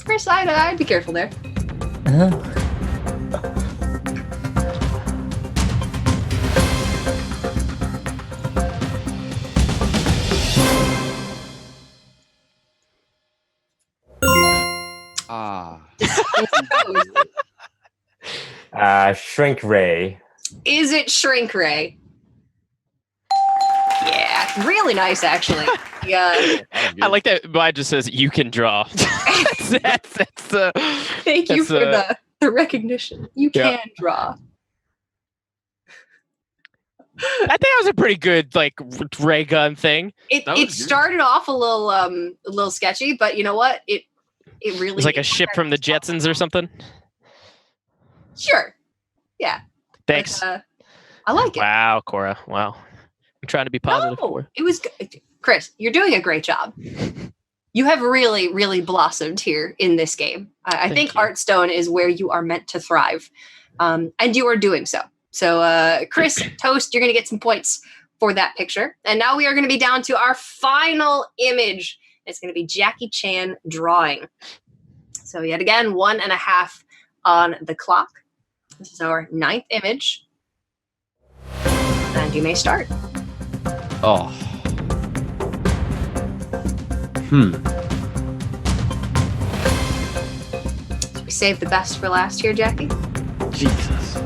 Chris, I'd be careful there. Ah. Shrink ray. Is it Shrink Ray? Yeah, really nice, actually. Yeah. I like that mine just says you can draw. that's the Thank you That's, for the recognition. You Yeah. can draw. I think that was a pretty good like ray gun thing. It That was it good. started off a little sketchy, but you know what? It really It was like a ship from the Jetsons or something. Sure. Yeah. Thanks. But, I like it. Wow, Cora. Wow. I'm trying to be positive. No, it was good. Chris, you're doing a great job. You have really, really blossomed here in this game. I Thank think you. Hearthstone is where you are meant to thrive. And you are doing so. So, Chris, Toast, you're going to get some points for that picture. And now we are going to be down to our final image. It's going to be Jackie Chan drawing. So yet again, 1.5 on the clock. This is our 9th image. And you may start. Oh. We saved the best for last here, Jackie. Jesus.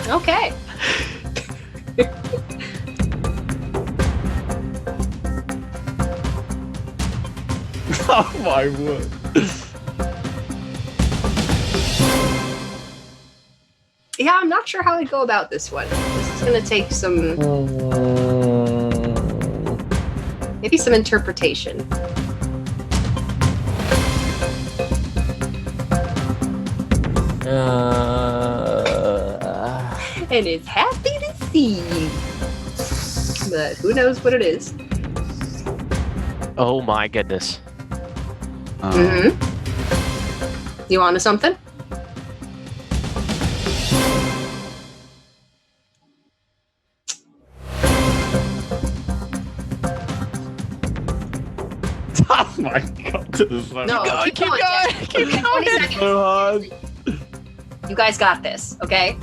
Okay. Oh my word. Yeah, I'm not sure how I'd go about this one. This is going to take some, maybe some interpretation. And it's happy to see you. But who knows what it is. Oh my goodness. You on to something? Oh my god. This is so No, hard. keep going. Keep going. 20 seconds. So hard. You guys got this, okay?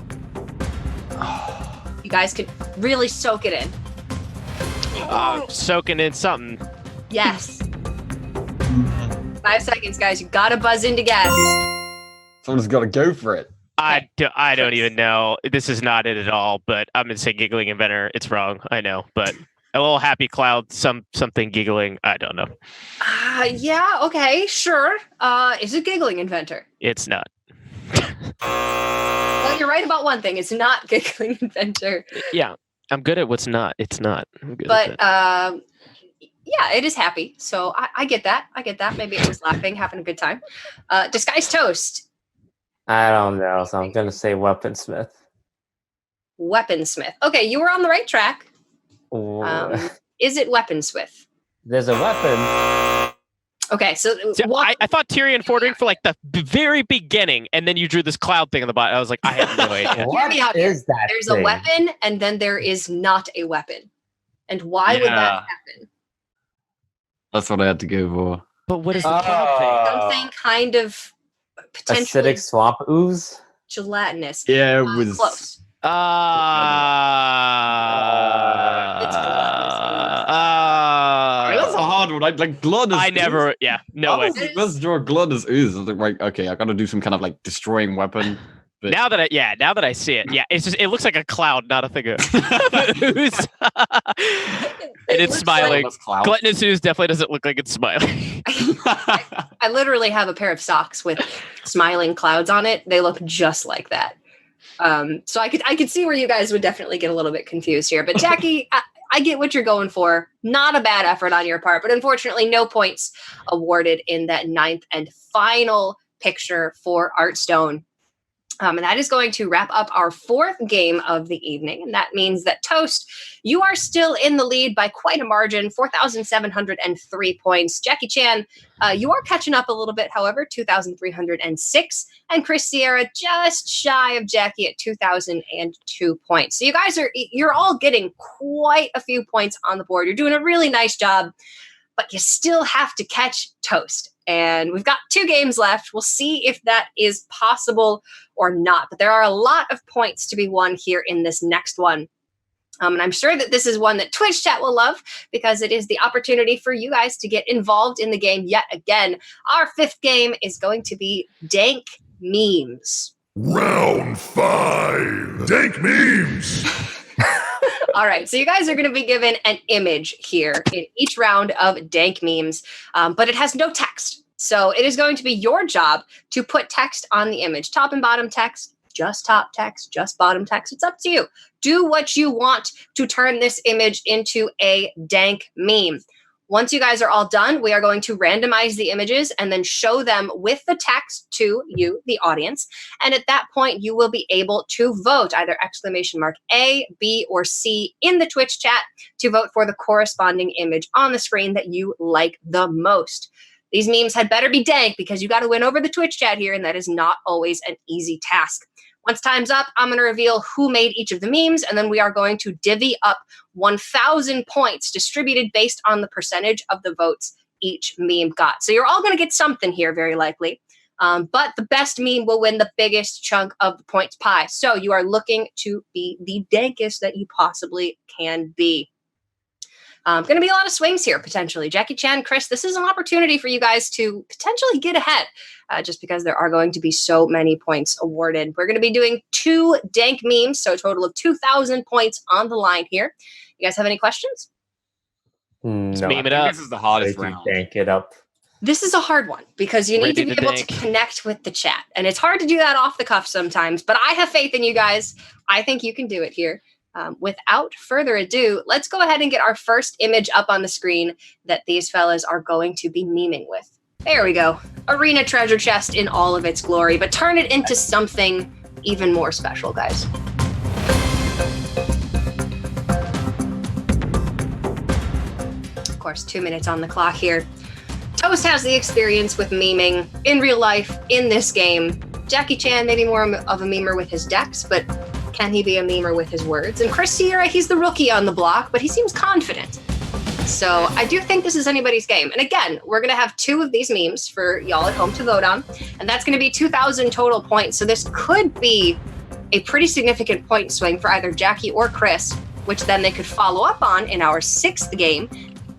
You guys could really soak it in. Soaking in something. Yes. 5 seconds, guys. You gotta buzz in to guess. Someone's got to go for it. I don't even know. This is not it at all, but I'm going to say giggling inventor. It's wrong. I know, but a little happy cloud, something giggling. I don't know. Yeah, okay, sure. Is it giggling inventor? It's not. Well, you're right about one thing. It's not giggling inventor. Yeah, I'm good at what's not. It's not. I'm good But at that. yeah, it is happy. So I get that. I get that. Maybe it was laughing, having a good time. DisguisedToast. I don't know, so I'm gonna say weaponsmith. Weaponsmith. Okay, you were on the right track. Ooh. Is it weaponsmith? There's a weapon. Okay, so See, I thought Tyrion Fordring for like the very beginning, and then you drew this cloud thing on the bottom. I was like, I have no idea. What me out here. is that? There's thing? a weapon, and then there is not a weapon. And why would that happen? That's what I had to go for. But what is the cloud thing? Something kind of potentially Acidic swamp ooze. gelatinous. Yeah, it was Close. It's That's a hard one. Like blood is. I never. Yeah, no way. Let's draw blood as ooze. I was like, okay, I gotta do some kind of like destroying weapon. But... Now that I see it, yeah, it's just it looks like a cloud, not a thing of ooze. And it's smiling. Like... Gluttonous ooze definitely doesn't look like it's smiling. I literally have a pair of socks with smiling clouds on it. They look just like that. So I could see where you guys would definitely get a little bit confused here. But Jackie, I get what you're going for. Not a bad effort on your part, but unfortunately no points awarded in that 9th and final picture for Hearthstone. And that is going to wrap up our 4th game of the evening. And that means that Toast, you are still in the lead by quite a margin, 4,703 points. Jackie Chan, you are catching up a little bit, however, 2,306. And Chris Sierra just shy of Jackie at 2,002 points. So you guys you're all getting quite a few points on the board. You're doing a really nice job, but you still have to catch Toast. And we've got 2 games left. We'll see if that is possible or not. But there are a lot of points to be won here in this next one. And I'm sure that this is one that Twitch chat will love because it is the opportunity for you guys to get involved in the game yet again. Our 5th game is going to be Dank Memes. Round 5. Dank memes. All right, so you guys are going to be given an image here in each round of Dank Memes, but it has no text. So it is going to be your job to put text on the image. Top and bottom text, just top text, just bottom text. It's up to you. Do what you want to turn this image into a dank meme. Once you guys are all done, we are going to randomize the images and then show them with the text to you, the audience. And at that point, you will be able to vote either !A, B, or C in the Twitch chat to vote for the corresponding image on the screen that you like the most. These memes had better be dank because you got to win over the Twitch chat here, and that is not always an easy task. Once time's up, I'm going to reveal who made each of the memes, and then we are going to divvy up 1,000 points distributed based on the percentage of the votes each meme got. So you're all going to get something here, very likely. But the best meme will win the biggest chunk of the points pie. So you are looking to be the dankest that you possibly can be. Going to be a lot of swings here, potentially. Jackie Chan, Chris, this is an opportunity for you guys to potentially get ahead, just because there are going to be so many points awarded. We're going to be doing 2 dank memes, so a total of 2,000 points on the line here. You guys have any questions? No, meme it up. This is the hardest ready to round. dank it up. This is a hard one because you need to Ready be to able dank. to connect with the chat. And it's hard to do that off the cuff sometimes, but I have faith in you guys. I think you can do it here. Without further ado, let's go ahead and get our first image up on the screen that these fellas are going to be memeing with. There we go. Arena treasure chest in all of its glory, but turn it into something even more special, guys. Of course, 2 minutes on the clock here. Toast has the experience with memeing in real life, in this game. Jackie Chan, maybe more of a memer with his decks, but can he be a memer with his words? And Chris Sierra, he's the rookie on the block, but he seems confident. So I do think this is anybody's game. And again, we're going to have 2 of these memes for y'all at home to vote on. And that's going to be 2,000 total points. So this could be a pretty significant point swing for either Jackie or Chris, which then they could follow up on in our 6th game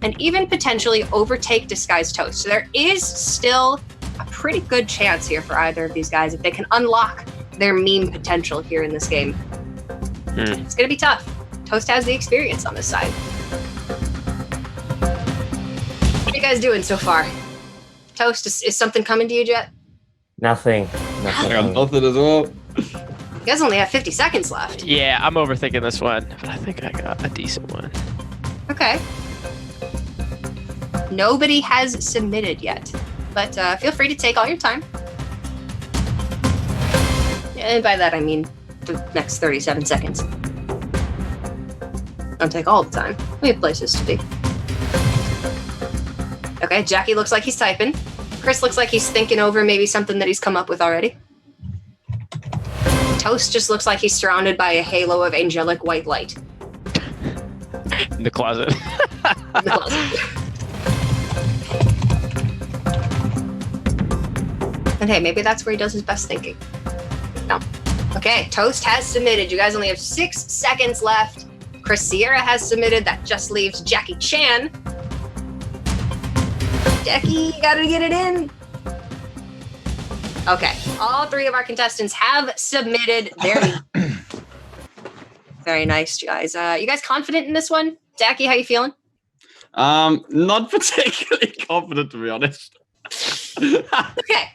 and even potentially overtake DisguisedToast. So there is still a pretty good chance here for either of these guys if they can unlock their meme potential here in this game. It's going to be tough. Toast has the experience on this side. What are you guys doing so far? Toast, is something coming to you yet? Nothing. I got nothing as well. You guys only have 50 seconds left. Yeah, I'm overthinking this one, but I think I got a decent one. Okay. Nobody has submitted yet, but feel free to take all your time. And by that, I mean the next 37 seconds. Don't take all the time. We have places to be. Okay, Jackie looks like he's typing. Chris looks like he's thinking over maybe something that he's come up with already. Toast just looks like he's surrounded by a halo of angelic white light. In the closet. In the closet. And hey, maybe that's where he does his best thinking. No. Okay, Toast has submitted. You guys only have 6 seconds left. Chris Sierra has submitted. That just leaves Jackie Chan. Jackie, you gotta get it in. Okay, all 3 of our contestants have submitted their Very nice, guys. You guys confident in this one? Jackie, how you feeling? Not particularly confident, to be honest. Okay.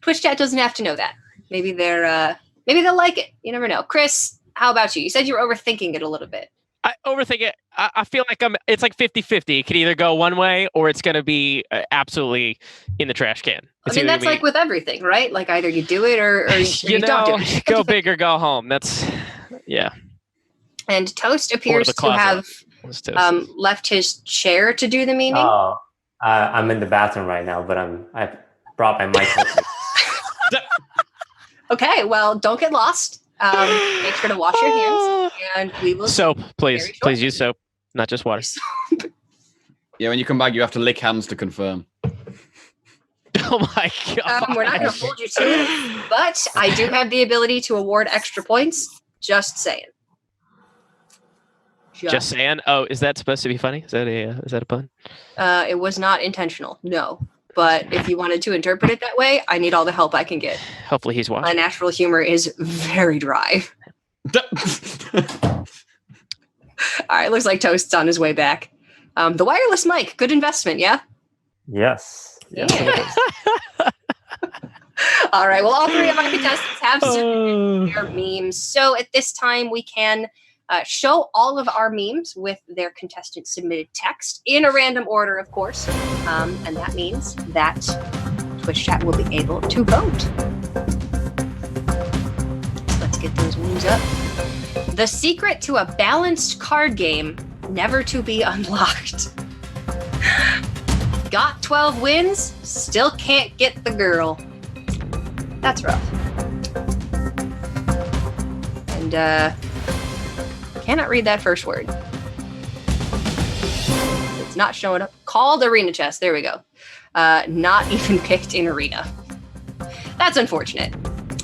Twitch chat doesn't have to know that. Maybe maybe they'll like it. You never know. Chris, how about you? You said you were overthinking it a little bit. I overthink it. I feel like it's like 50-50. It could either go one way or it's going to be absolutely in the trash can. I mean, that's like with everything, right? Like either you do it or you don't do it. Go big or go home. That's, yeah. And Toast appears to have left his chair to do the memeing. Oh, I'm in the bathroom right now, but I brought my mic with me. Okay, well, don't get lost. Make sure to wash your hands, and we will. Soap, please. Please use soap, not just water. Yeah, when you come back, you have to lick hands to confirm. Oh my god! We're not going to hold you to it, but I do have the ability to award extra points. Just saying. Just saying. Oh, is that supposed to be funny? Is that a pun? It was not intentional. No. But if you wanted to interpret it that way, I need all the help I can get. Hopefully he's watching. My natural humor is very dry. All right, looks like Toast's on his way back. The wireless mic, good investment, yeah? Yes. Yeah. All right, well, all 3 of our contestants have submitted their memes. So at this time, we can show all of our memes with their contestant submitted text in a random order, of course. And that means that Twitch chat will be able to vote. So let's get those memes up. The secret to a balanced card game, never to be unlocked. Got 12 wins, still can't get the girl. That's rough. And, cannot read that first word. It's not showing up. Called arena chess. There we go. Not even picked in arena. That's unfortunate.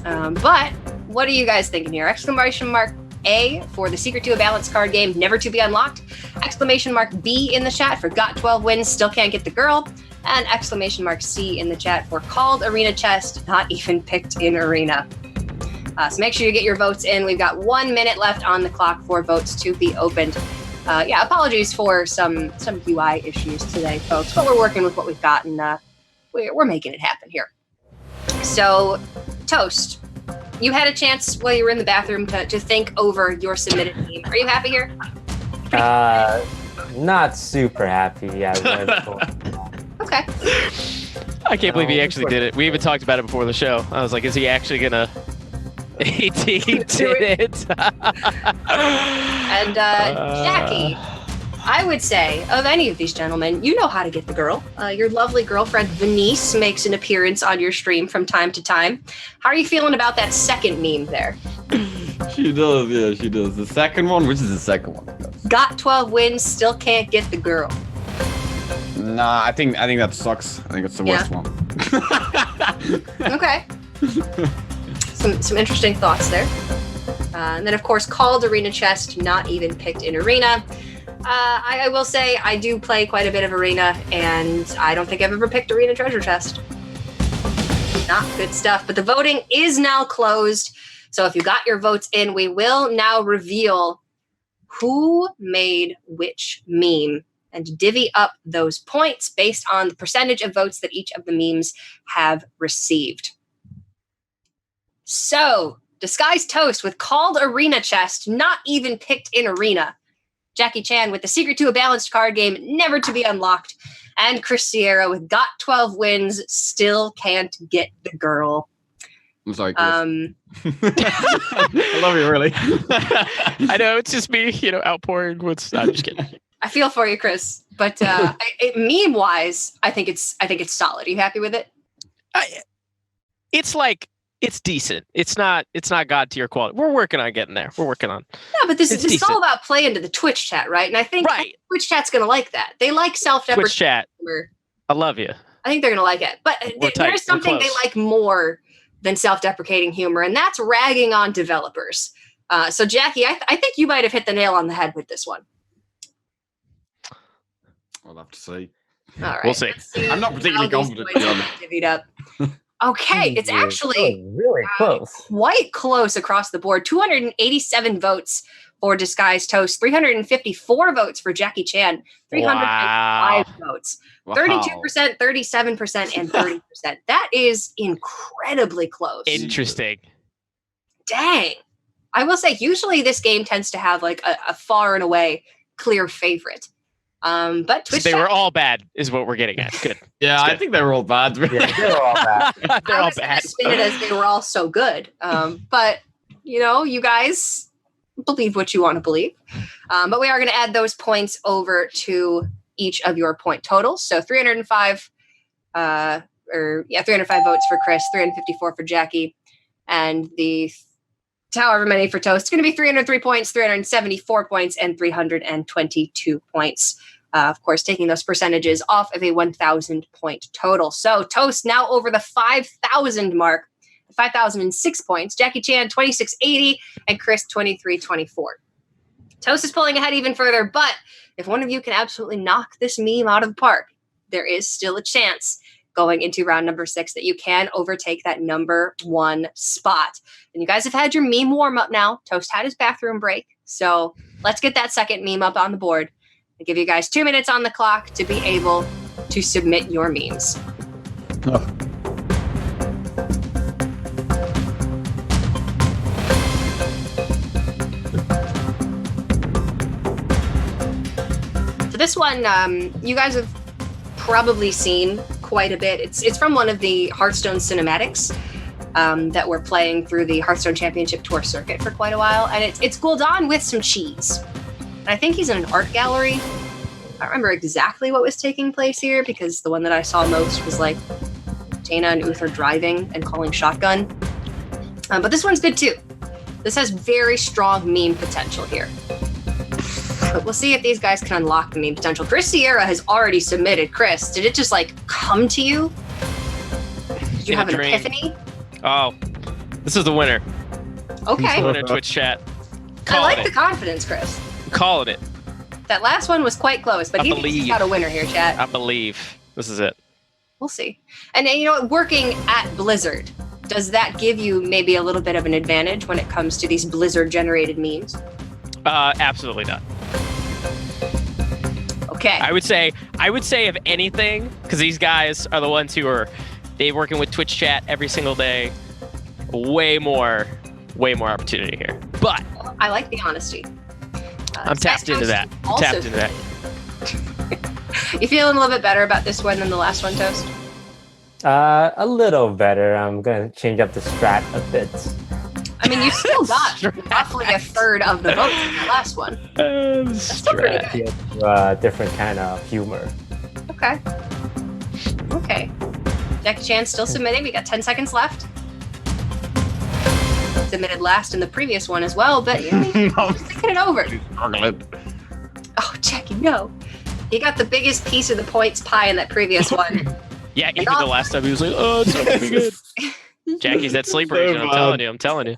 But what are you guys thinking here? Exclamation mark A for the Secret to a Balanced card game, never to be unlocked. Exclamation mark B in the chat for got 12 wins, still can't get the girl. And exclamation mark C in the chat for called arena chest, not even picked in arena. So make sure you get your votes in. We've got 1 minute left on the clock for votes to be opened. Yeah, apologies for some UI issues today, folks, but we're working with what we've got, and we're making it happen here. So, Toast, you had a chance while you were in the bathroom to think over your submitted meme. Are you happy here? Not super happy. Yeah. Okay. I can't believe he actually did it. We even talked about it before the show. I was like, is he actually gonna? He did it. And Jackie, I would say, of any of these gentlemen, you know how to get the girl. Your lovely girlfriend, Venice, makes an appearance on your stream from time to time. How are you feeling about that second meme there? She does, yeah, she does. The second one? Which is the second one? Got 12 wins, still can't get the girl. Nah, I think that sucks. I think it's the worst one. Okay. Some interesting thoughts there. And then, of course, called arena chest, not even picked in arena. I will say I do play quite a bit of arena, and I don't think I've ever picked arena treasure chest. Not good stuff. But the voting is now closed. So if you got your votes in, we will now reveal who made which meme and divvy up those points based on the percentage of votes that each of the memes have received. So, DisguisedToast with called arena chest, not even picked in arena. Jackie Chan with the Secret to a Balanced card game, never to be unlocked. And Chris Sierra with got 12 wins, still can't get the girl. I'm sorry, Chris. Um, I love you, really. I know, it's just me, outpouring with. I'm just kidding. I feel for you, Chris. But meme-wise, I think it's solid. Are you happy with it? It's decent. It's not God tier quality. We're working on getting there. We're working on. Yeah, but this is all about playing to the Twitch chat, right? And I think Twitch chat's going to like that. They like self-deprecating Twitch chat. humor. I love you. I think they're going to like it. But there's something they like more than self-deprecating humor, and that's ragging on developers. So, Jackie, I think you might have hit the nail on the head with this one. I'll have to see. All right. We'll see. I'm not particularly confident, to be honest. Divvied up. Okay, it's actually really close. Quite close across the board. 287 votes for DisguisedToast, 354 votes for Jackie Chan, 305 votes, 32%, 37%, and 30%. That is incredibly close. Interesting. Dang. I will say, usually this game tends to have like a far and away clear favorite. But Twitch they were all bad, is what we're getting at. Good. Yeah, I think they were all bad. Yeah, they were all bad. They're all bad. Spin it as they were all so good. But you guys believe what you want to believe. But we are going to add those points over to each of your point totals. So 305 votes for Chris, 354 for Jackie, and the however many for Toast. It's going to be 303 points, 374 points, and 322 points. Of course, taking those percentages off of a 1,000 point total. So Toast now over the 5,000 mark, 5,006 points. Jackie Chan 2,680 and Chris 2,324. Toast is pulling ahead even further, but if one of you can absolutely knock this meme out of the park, there is still a chance going into round number 6 that you can overtake that number 1 spot. And you guys have had your meme warm up now. Toast had his bathroom break. So let's get that second meme up on the board. I'll give you guys 2 minutes on the clock to be able to submit your memes. Oh. So this one, you guys have probably seen quite a bit. It's from one of the Hearthstone cinematics that we're playing through the Hearthstone Championship Tour circuit for quite a while. And it's Gul'dan with some cheese. And I think he's in an art gallery. I don't remember exactly what was taking place here because the one that I saw most was like Jaina and Uther driving and calling shotgun. But this one's good too. This has very strong meme potential here. But we'll see if these guys can unlock the meme potential. Chris Sierra has already submitted. Chris, did it just like come to you? Did you have an epiphany? Oh, this is the winner. Okay. The winner, Twitch chat. I like Calling the confidence, Chris. Calling it. That last one was quite close, but I he thinks he's got a winner here, chat. I believe this is it. We'll see. And you know what? Working at Blizzard, does that give you maybe a little bit of an advantage when it comes to these Blizzard-generated memes? Absolutely not. Okay. I would say if anything, because these guys are the ones who are working with Twitch chat every single day. Way more opportunity here. But I like the honesty. I'm tapped into that. You feeling a little bit better about this one than the last one, Toast? A little better. I'm gonna change up the strat a bit. I mean, you still got roughly a third of the votes in the last one. That's still pretty good. Different kind of humor. Okay. Jackie Chan still submitting. We got 10 seconds left. Submitted last in the previous one as well, but you know, just thinking it over. Oh, Jackie, no. He got the biggest piece of the points pie in that previous one. Yeah, even the last time he was like, oh, it's not gonna be good. Jackie's that sleeper agent, I'm telling you.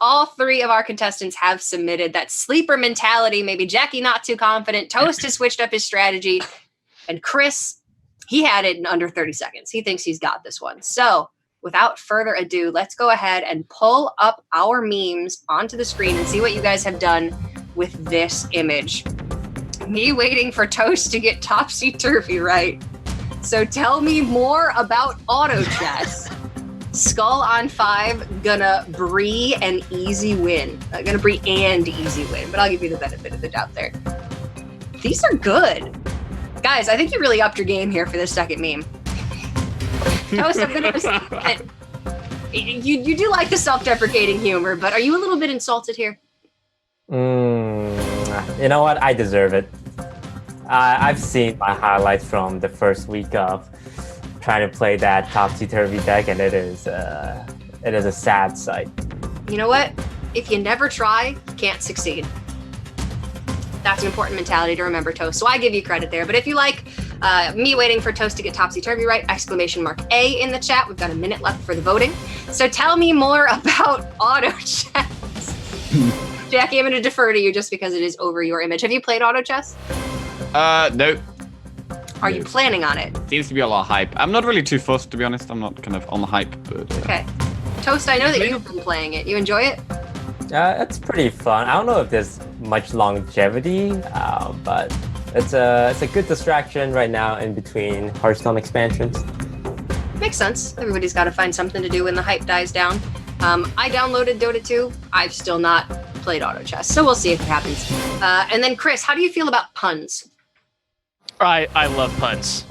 All three of our contestants have submitted that sleeper mentality. Maybe Jackie not too confident. Toast has switched up his strategy. And Chris, he had it in under 30 seconds. He thinks he's got this one. So without further ado, let's go ahead and pull up our memes onto the screen and see what you guys have done with this image. Me waiting for Toast to get topsy-turvy right. So tell me more about auto chess. Skull on 5, gonna Bree an easy win. Gonna Bree and easy win, but I'll give you the benefit of the doubt there. These are good. Guys, I think you really upped your game here for this second meme. Toast, I'm gonna assume that you do like the self-deprecating humor, but are you a little bit insulted here? You know what? I deserve it. I've seen my highlights from the first week of trying to play that topsy-turvy deck, and it is a sad sight. You know what? If you never try, you can't succeed. That's an important mentality to remember, Toast. So I give you credit there. But if you like me waiting for Toast to get topsy-turvy right, !A in the chat. We've got a minute left for the voting. So tell me more about auto chess. Jackie, I'm going to defer to you just because it is over your image. Have you played auto chess? No. Are you planning on it? Seems to be a lot of hype. I'm not really too fussed, to be honest. I'm not kind of on the hype, but... Okay. Toast, I know that you've been playing it. You enjoy it? It's pretty fun. I don't know if there's much longevity, but it's a good distraction right now in between Hearthstone expansions. Makes sense. Everybody's got to find something to do when the hype dies down. I downloaded Dota 2. I've still not played auto chess, so we'll see if it happens. And then Chris, how do you feel about puns? I love puns.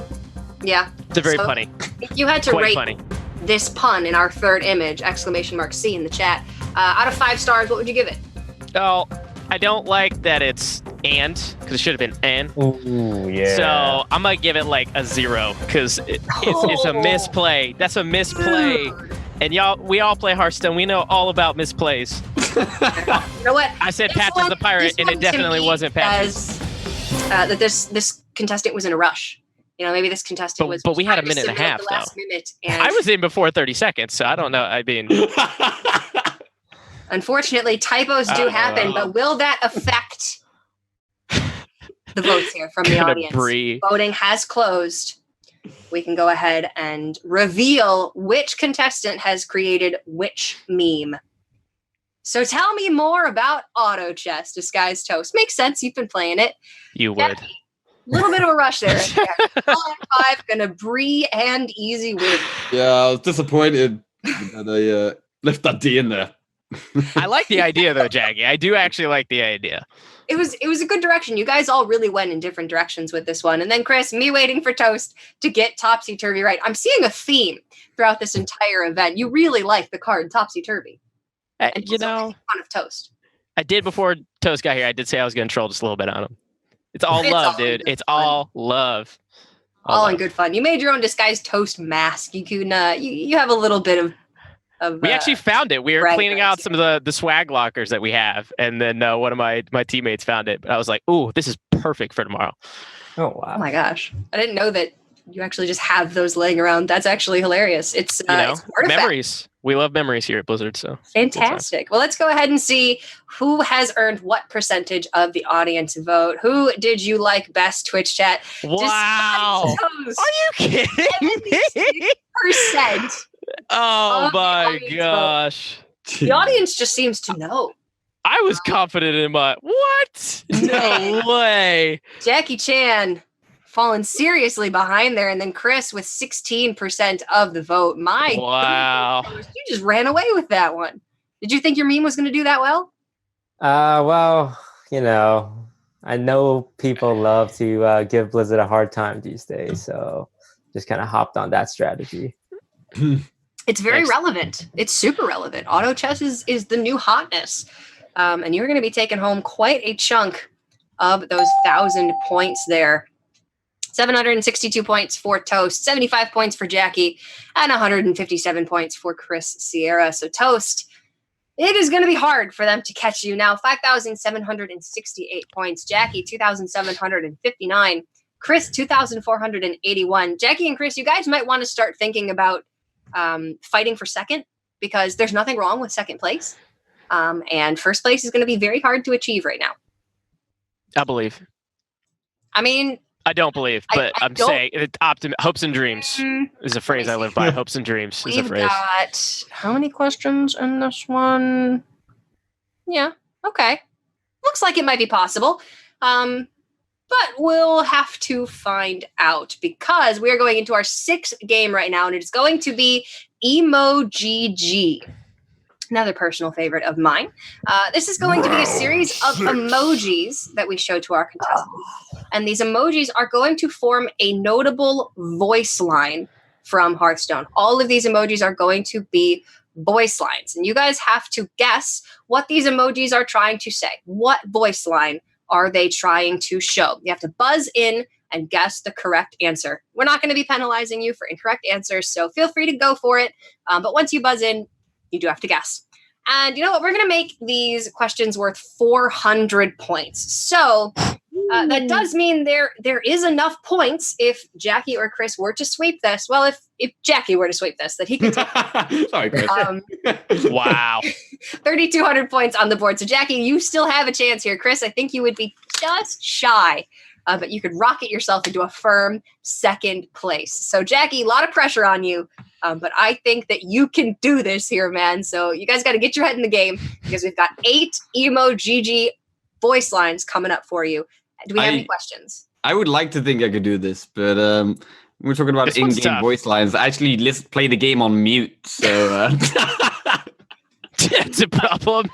Yeah. They're very punny. If you had to rate this pun in our third image, !C in the chat, out of 5 stars, what would you give it? Oh, I don't like that it's and, because it should have been and. Ooh, yeah. So I'm going to give it like a 0, because it's a misplay. That's a misplay. And we all play Hearthstone. We know all about misplays. You know what? I said Patches the Pirate, and it definitely wasn't Patches. That this contestant was in a rush. You know, maybe this contestant was. But we had a minute and a half, though. I was in before 30 seconds, so I don't know. I mean, unfortunately, typos do happen. But will that affect the votes here from the audience? Voting has closed. We can go ahead and reveal which contestant has created which meme. So tell me more about auto chess, !Toast. Makes sense. You've been playing it. You would. A little bit of a rush there. All on 5, gonna Bree and easy win. Yeah, I was disappointed that I left that D in there. I like the idea, though, Jackie. I do actually like the idea. It was a good direction. You guys all really went in different directions with this one. And then, Chris, me waiting for Toast to get topsy-turvy right. I'm seeing a theme throughout this entire event. You really like the card topsy-turvy. And you know, fun of Toast. I did before Toast got here. I did say I was going to troll just a little bit on him. It's all love, dude. It's all love. All in good fun. You made your own _Toast mask. You can you have a little bit of we actually found it. We were cleaning out some of the swag lockers that we have, and then one of my teammates found it. But I was like, "Ooh, this is perfect for tomorrow." Oh wow! Oh my gosh! I didn't know that You actually just have those laying around. That's actually hilarious. It's, it's an artifact. Memories. We love memories here at Blizzard. So Fantastic. Well, let's go ahead and see who has earned what percentage of the audience vote. Who did you like best, Twitch chat? Wow. Are you kidding me? Percent. Oh my gosh. The audience just seems to know. I was confident in my what? No way. Jackie Chan fallen seriously behind there, and then Chris with 16% of the vote. Wow. Goodness, you just ran away with that one. Did you think your meme was going to do that well? Well, I know people love to give Blizzard a hard time these days, so just kind of hopped on that strategy. It's very relevant. It's super relevant. Auto chess is the new hotness. And you're going to be taking home quite a chunk of those 1,000 points there. 762 points for Toast, 75 points for Jackie, and 157 points for Chris Sierra. So Toast, it is going to be hard for them to catch you now. 5,768 points. Jackie, 2,759. Chris, 2,481. Jackie and Chris, you guys might want to start thinking about fighting for second, because there's nothing wrong with second place. And first place is going to be very hard to achieve right now. I believe. I mean, I don't believe, but I'm saying hopes and dreams is a phrase I live by. Hopes and dreams is a phrase. We've got how many questions in this one? Yeah. Okay. Looks like it might be possible. But we'll have to find out, because we are going into our 6th game right now, and it is going to be Emoji. Another personal favorite of mine. This is going to be a series of emojis that we show to our contestants. And these emojis are going to form a notable voice line from Hearthstone. All of these emojis are going to be voice lines. And you guys have to guess what these emojis are trying to say. What voice line are they trying to show? You have to buzz in and guess the correct answer. We're not going to be penalizing you for incorrect answers, so feel free to go for it. But once you buzz in, you do have to guess. And you know what? We're going to make these questions worth 400 points. So that does mean there is enough points if Jackie or Chris were to sweep this. Well, if Jackie were to sweep this, that he could take. Sorry, Chris. Wow. 3,200 points on the board. So Jackie, you still have a chance here. Chris, I think you would be just shy. But you could rocket yourself into a firm second place. So Jackie, a lot of pressure on you. But I think that you can do this here, man. So you guys got to get your head in the game, because we've got 8 Emoji voice lines coming up for you. Do we have any questions? I would like to think I could do this, but we're talking about in-game voice lines. I actually play the game on mute, so that's a problem.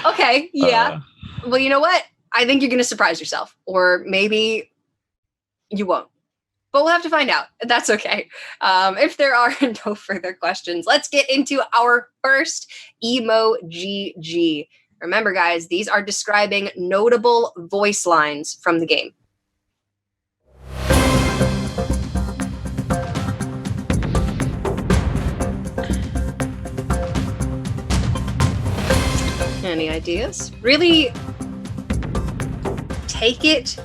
Okay, yeah. Well, you know what? I think you're going to surprise yourself, or maybe you won't. But we'll have to find out. That's okay. If there are no further questions, let's get into our first Emoji. Remember, guys, these are describing notable voice lines from the game. Any ideas? Really take it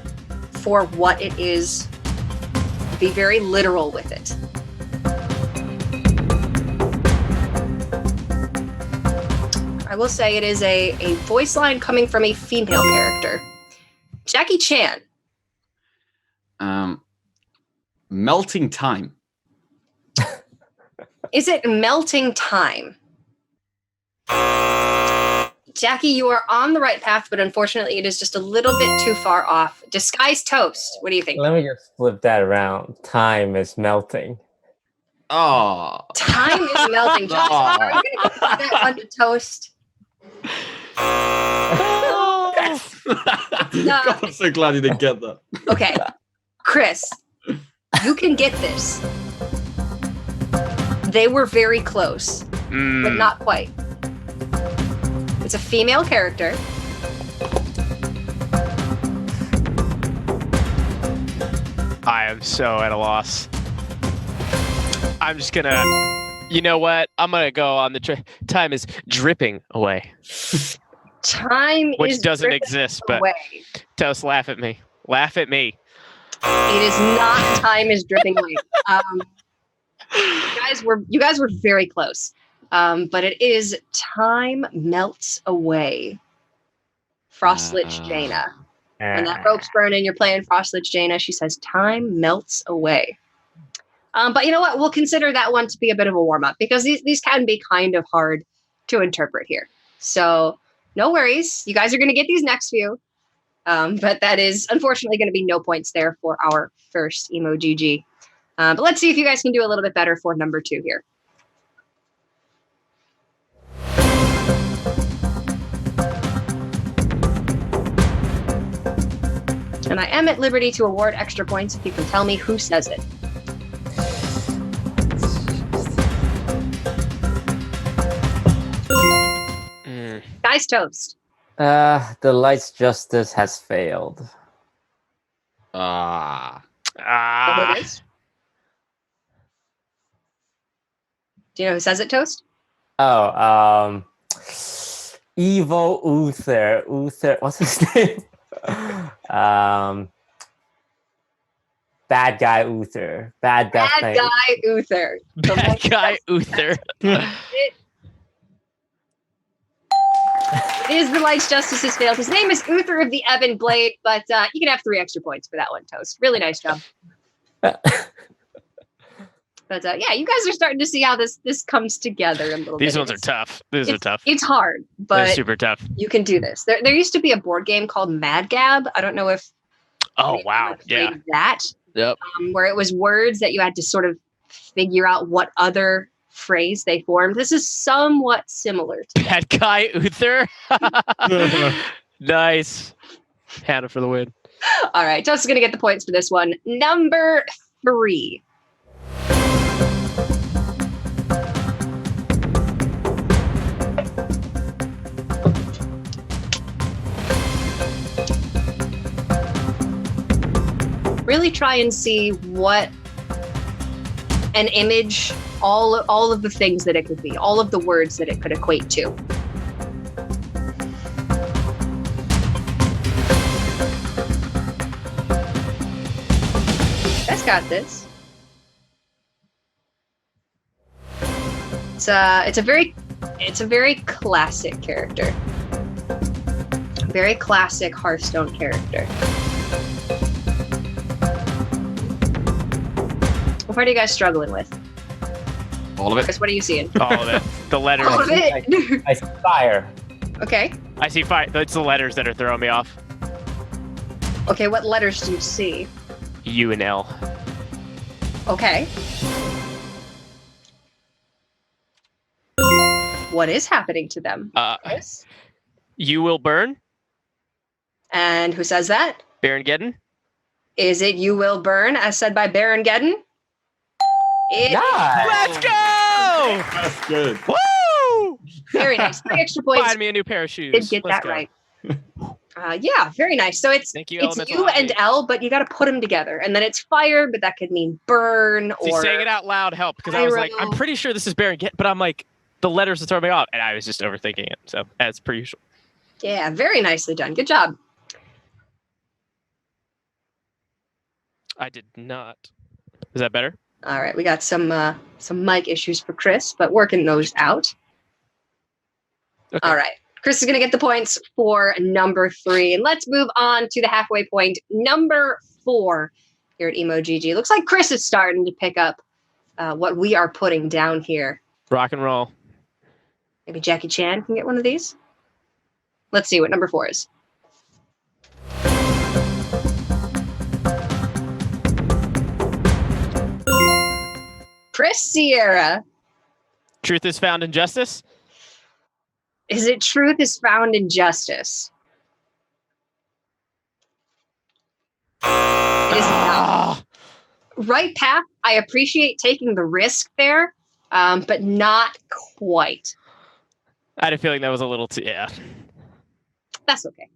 for what it is. Be very literal with it. I will say it is a voice line coming from a female character. Jackie Chan. Melting time. Is it melting time? Jackie, you are on the right path, but unfortunately it is just a little bit too far off. DisguisedToast. What do you think? Let me just flip that around. Time is melting. Oh. Time is melting. Josh, are you going to put that on the toast? God, I'm so glad you didn't get that. Okay. Chris, you can get this. They were very close, but not quite. It's a female character. I am so at a loss. I'm just gonna, you know what? I'm gonna go on the time is dripping away. Time which is doesn't dripping exist, but away. Toast, laugh at me. Laugh at me. It is not time is dripping late. You guys were very close. But it is time melts away. Frostlich Jaina. When that rope's burning, you're playing Frostlich Jaina. She says time melts away. But you know what? We'll consider that one to be a bit of a warm-up because these can be kind of hard to interpret here. So no worries. You guys are going to get these next few. But that is unfortunately going to be no points there for our first Emo-GG. But let's see if you guys can do a little bit better for number 2 here. And I am at liberty to award extra points if you can tell me who says it. Guys toast. The Lights Justice has failed. What it is? Do you know who says it, Toast? Oh, Evo Uther. What's his name? Bad guy Uther. Bad guy Uther. Bad guy Uther. It is the Lights Justice has failed. His name is Uther of the Ebon Blade, but you can have 3 extra points for that one, Toast. Really nice job. But yeah, you guys are starting to see how this comes together a little bit. These ones are tough. These are tough. It's hard, but they're super tough. You can do this. There used to be a board game called Mad Gab. I don't know if. Oh wow! Yeah. That. Yep. Where it was words that you had to sort of figure out what other phrase they formed. This is somewhat similar to Bad guy Uther. Nice. Hannah for the win. All right, Toast is going to get the points for this one. Number 3. Really try and see what an image, all of the things that it could be, all of the words that it could equate to. That's got this. It's a very classic character. Very classic Hearthstone character. What part are you guys struggling with? All of it. Chris, what are you seeing? All of it. The letters. All of it. I see fire. Okay. I see fire. It's the letters that are throwing me off. Okay, what letters do you see? U and L. Okay. What is happening to them? Chris? You will burn. And who says that? Baron Geddon. Is it You Will Burn, as said by Baron Geddon? Let's go! That's good. Woo! Very nice. 3 extra points. Find me a new pair of shoes. Did get Let's that go. right. Yeah, very nice. So it's Thank you, it's Elemental U and Ivy. L, but you got to put them together, and then it's fire, but that could mean burn See, or saying it out loud helped because I was like, I'm pretty sure this is Baron Geddon, but I'm like, the letters are throwing me off, and I was just overthinking it. So as per usual. yeah, very nicely done. Good job. I did not. Is that better? All right, we got some mic issues for Chris, but working those out. Okay. All right, Chris is going to get the points for number 3, and let's move on to the halfway point, number 4 here at Emo-GG. Looks like Chris is starting to pick up what we are putting down here. Rock and roll. Maybe Jackie Chan can get one of these. Let's see what number 4 is. Chris Sierra. Truth is found in justice. Is it truth is found in justice? It is not. Right path. I appreciate taking the risk there, but not quite. I had a feeling that was a little too. Yeah. That's okay.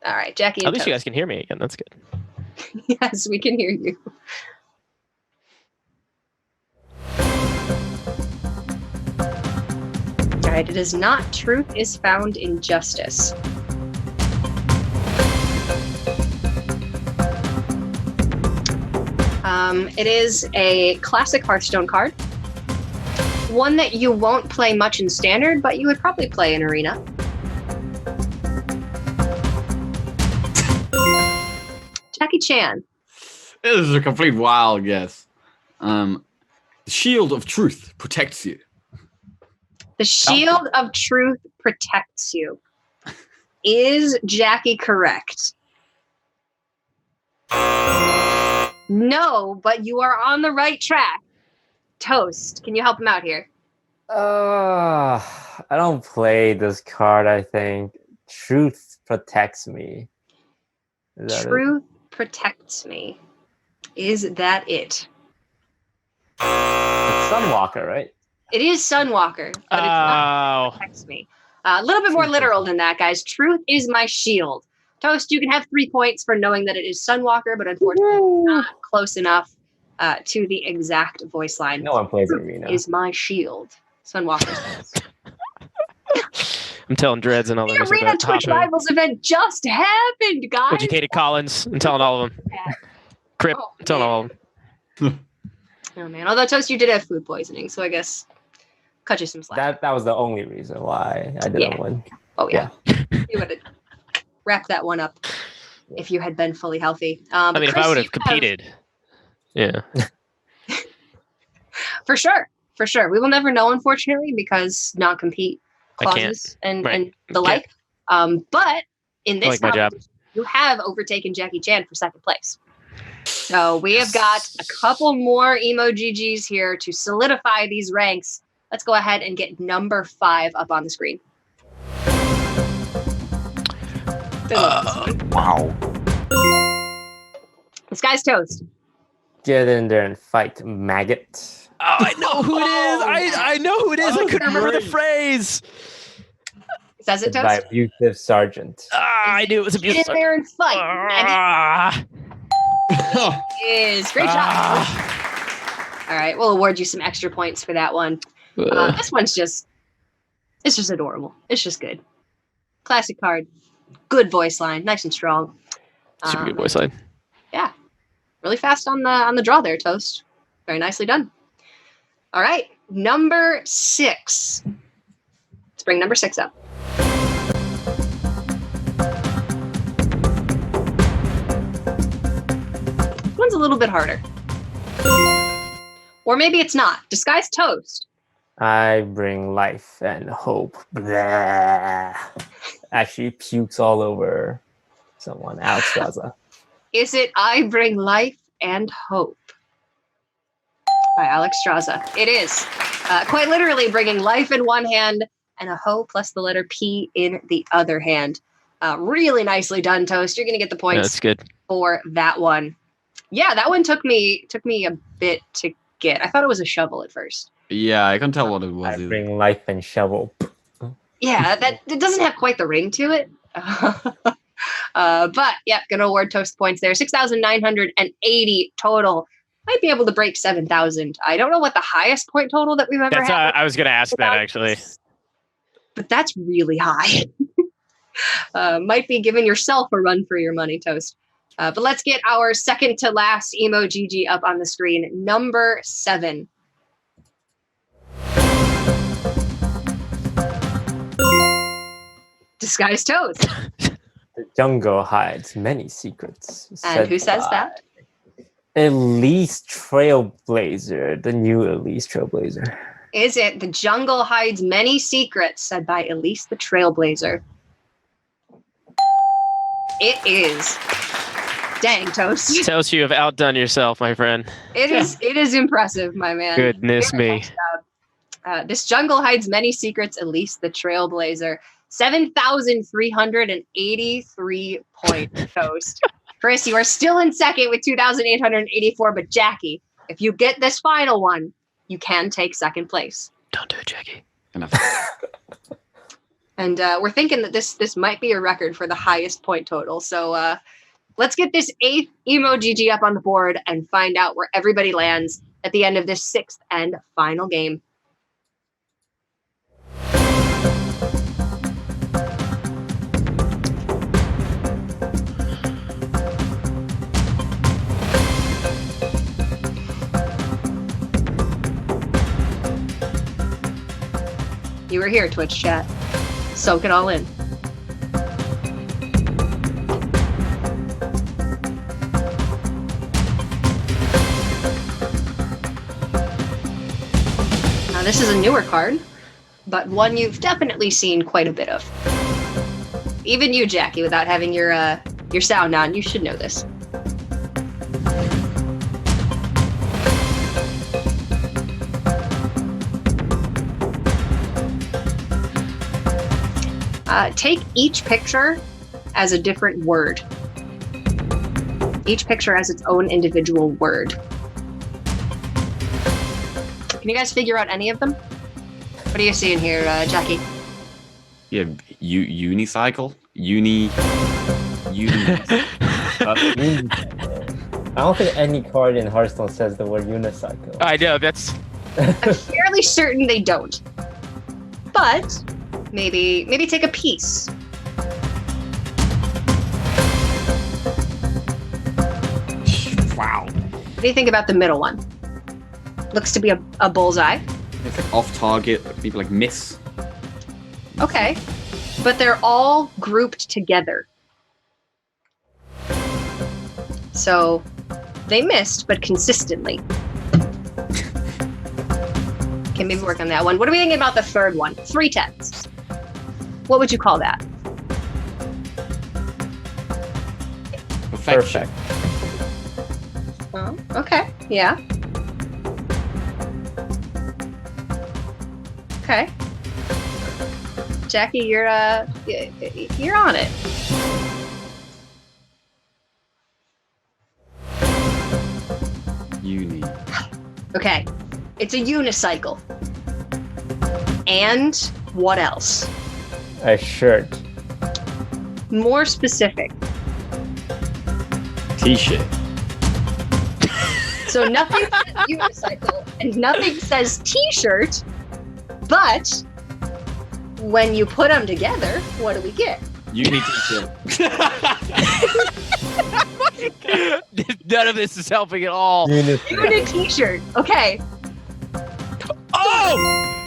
All right, Jackie. At least you guys can hear me again. That's good. Yes, we can hear you. All right, it is not truth is found in justice. It is a classic Hearthstone card. One that you won't play much in Standard, but you would probably play in Arena. Jackie Chan. This is a complete wild guess. The Shield of Truth protects you. The Shield of Truth protects you. Is Jackie correct? No, but you are on the right track. Toast, can you help him out here? I don't play this card, I think. Truth protects me. Is that Truth protects me. Is that it? It's Sunwalker, right? It is Sunwalker, but it's not protects me. A little bit more literal than that, guys. Truth is my shield. Toast, you can have 3 points for knowing that it is Sunwalker, but unfortunately it's not close enough to the exact voice line. No one plays Arena. Is my shield. Sunwalker says. I'm telling Dreads and all The them. Arena Twitch Rivals event just happened, guys. Educated Collins. I'm telling all of them. Crip. Oh, I'm telling all of them. Oh man. Although Toast, you did have food poisoning, so I guess cut you some slack. That was the only reason why I didn't win. Oh yeah. You would have wrapped that one up if you had been fully healthy. I mean, if Chris, I would have you competed. Yeah. For sure. For sure. We will never know, unfortunately, because non-compete clauses and the like. But in this like my job. you have overtaken Jackie Chan for second place. So we have got a couple more emo GGs here to solidify these ranks. Let's go ahead and get number 5 up on the screen. Wow. This guy's Toast. Get in there and fight, maggot. Oh, I know who it is. I know who it is. I couldn't remember the phrase. Says it, By Toast? abusive sergeant. I knew it was Get in abusive. there and fight. maggot. Is great job. All right, we'll award you some extra points for that one. This one's just adorable. It's just good. Classic card. Good voice line. Nice and strong. Super good voice line. Yeah. Really fast on the draw there, Toast. Very nicely done. All right. Number 6. Let's bring number 6 up. This one's a little bit harder. Or maybe it's not. Disguised Toast. I bring life and hope. Blah. Actually pukes all over someone. Alex Gaza. Is it I Bring Life and Hope by Alex Straza? It is. Quite literally bringing life in one hand and a hope plus the letter P in the other hand. Really nicely done, Toast. You're going to get the points That's good. for that one. Yeah, that one took me a bit to get. I thought it was a shovel at first. Yeah, I can't tell what it I was either. bring life and shovel. Yeah, it doesn't have quite the ring to it. But yeah, gonna award Toast points there. 6,980 total. Might be able to break 7,000. I don't know what the highest point total that we've ever That's had. I was going to ask that actually. But that's really high. Might be giving yourself a run for your money, Toast. But let's get our second to last emo GG up on the screen. Number 7. Disguised Toast. The jungle hides many secrets. And who says that? Elise Trailblazer, the new Elise Trailblazer. Is it The Jungle Hides Many Secrets, said by Elise the Trailblazer? It is. Dang, Toast. Toast, you have outdone yourself, my friend. It is impressive, my man. Goodness Very me. nice job. This jungle hides many secrets, Elise the Trailblazer. 7,383 points, Toast. Chris, you are still in second with 2,884, but Jackie, if you get this final one, you can take second place. Don't do it, Jackie. Enough. And we're thinking that this might be a record for the highest point total. So let's get this 8th emo GG up on the board and find out where everybody lands at the end of this 6th and final game. here, Twitch chat. Soak it all in. Now, this is a newer card, but one you've definitely seen quite a bit of. Even you, Jackie, without having your sound on, you should know this. Take each picture as a different word. Each picture has its own individual word. Can you guys figure out any of them? What are you seeing here, Jackie? Yeah, unicycle, uni. I don't think any card in Hearthstone says the word unicycle. I know, that's... I'm fairly certain they don't. But maybe take a piece. Wow. What do you think about the middle one? Looks to be a bullseye. It's like off target, maybe like miss. Okay. But they're all grouped together. So they missed, but consistently. Okay, maybe work on that one. What are we thinking about the third one? 3 10s. What would you call that? Perfection. Oh, okay. Yeah. Okay. Jackie, you're on it. Uni. Okay. It's a unicycle. And what else? A shirt. More specific. T-shirt. So nothing says unicycle and nothing says t-shirt, but when you put them together, what do we get? Uni T-shirt. None of this is helping at all. Unit t-shirt. Okay. Oh!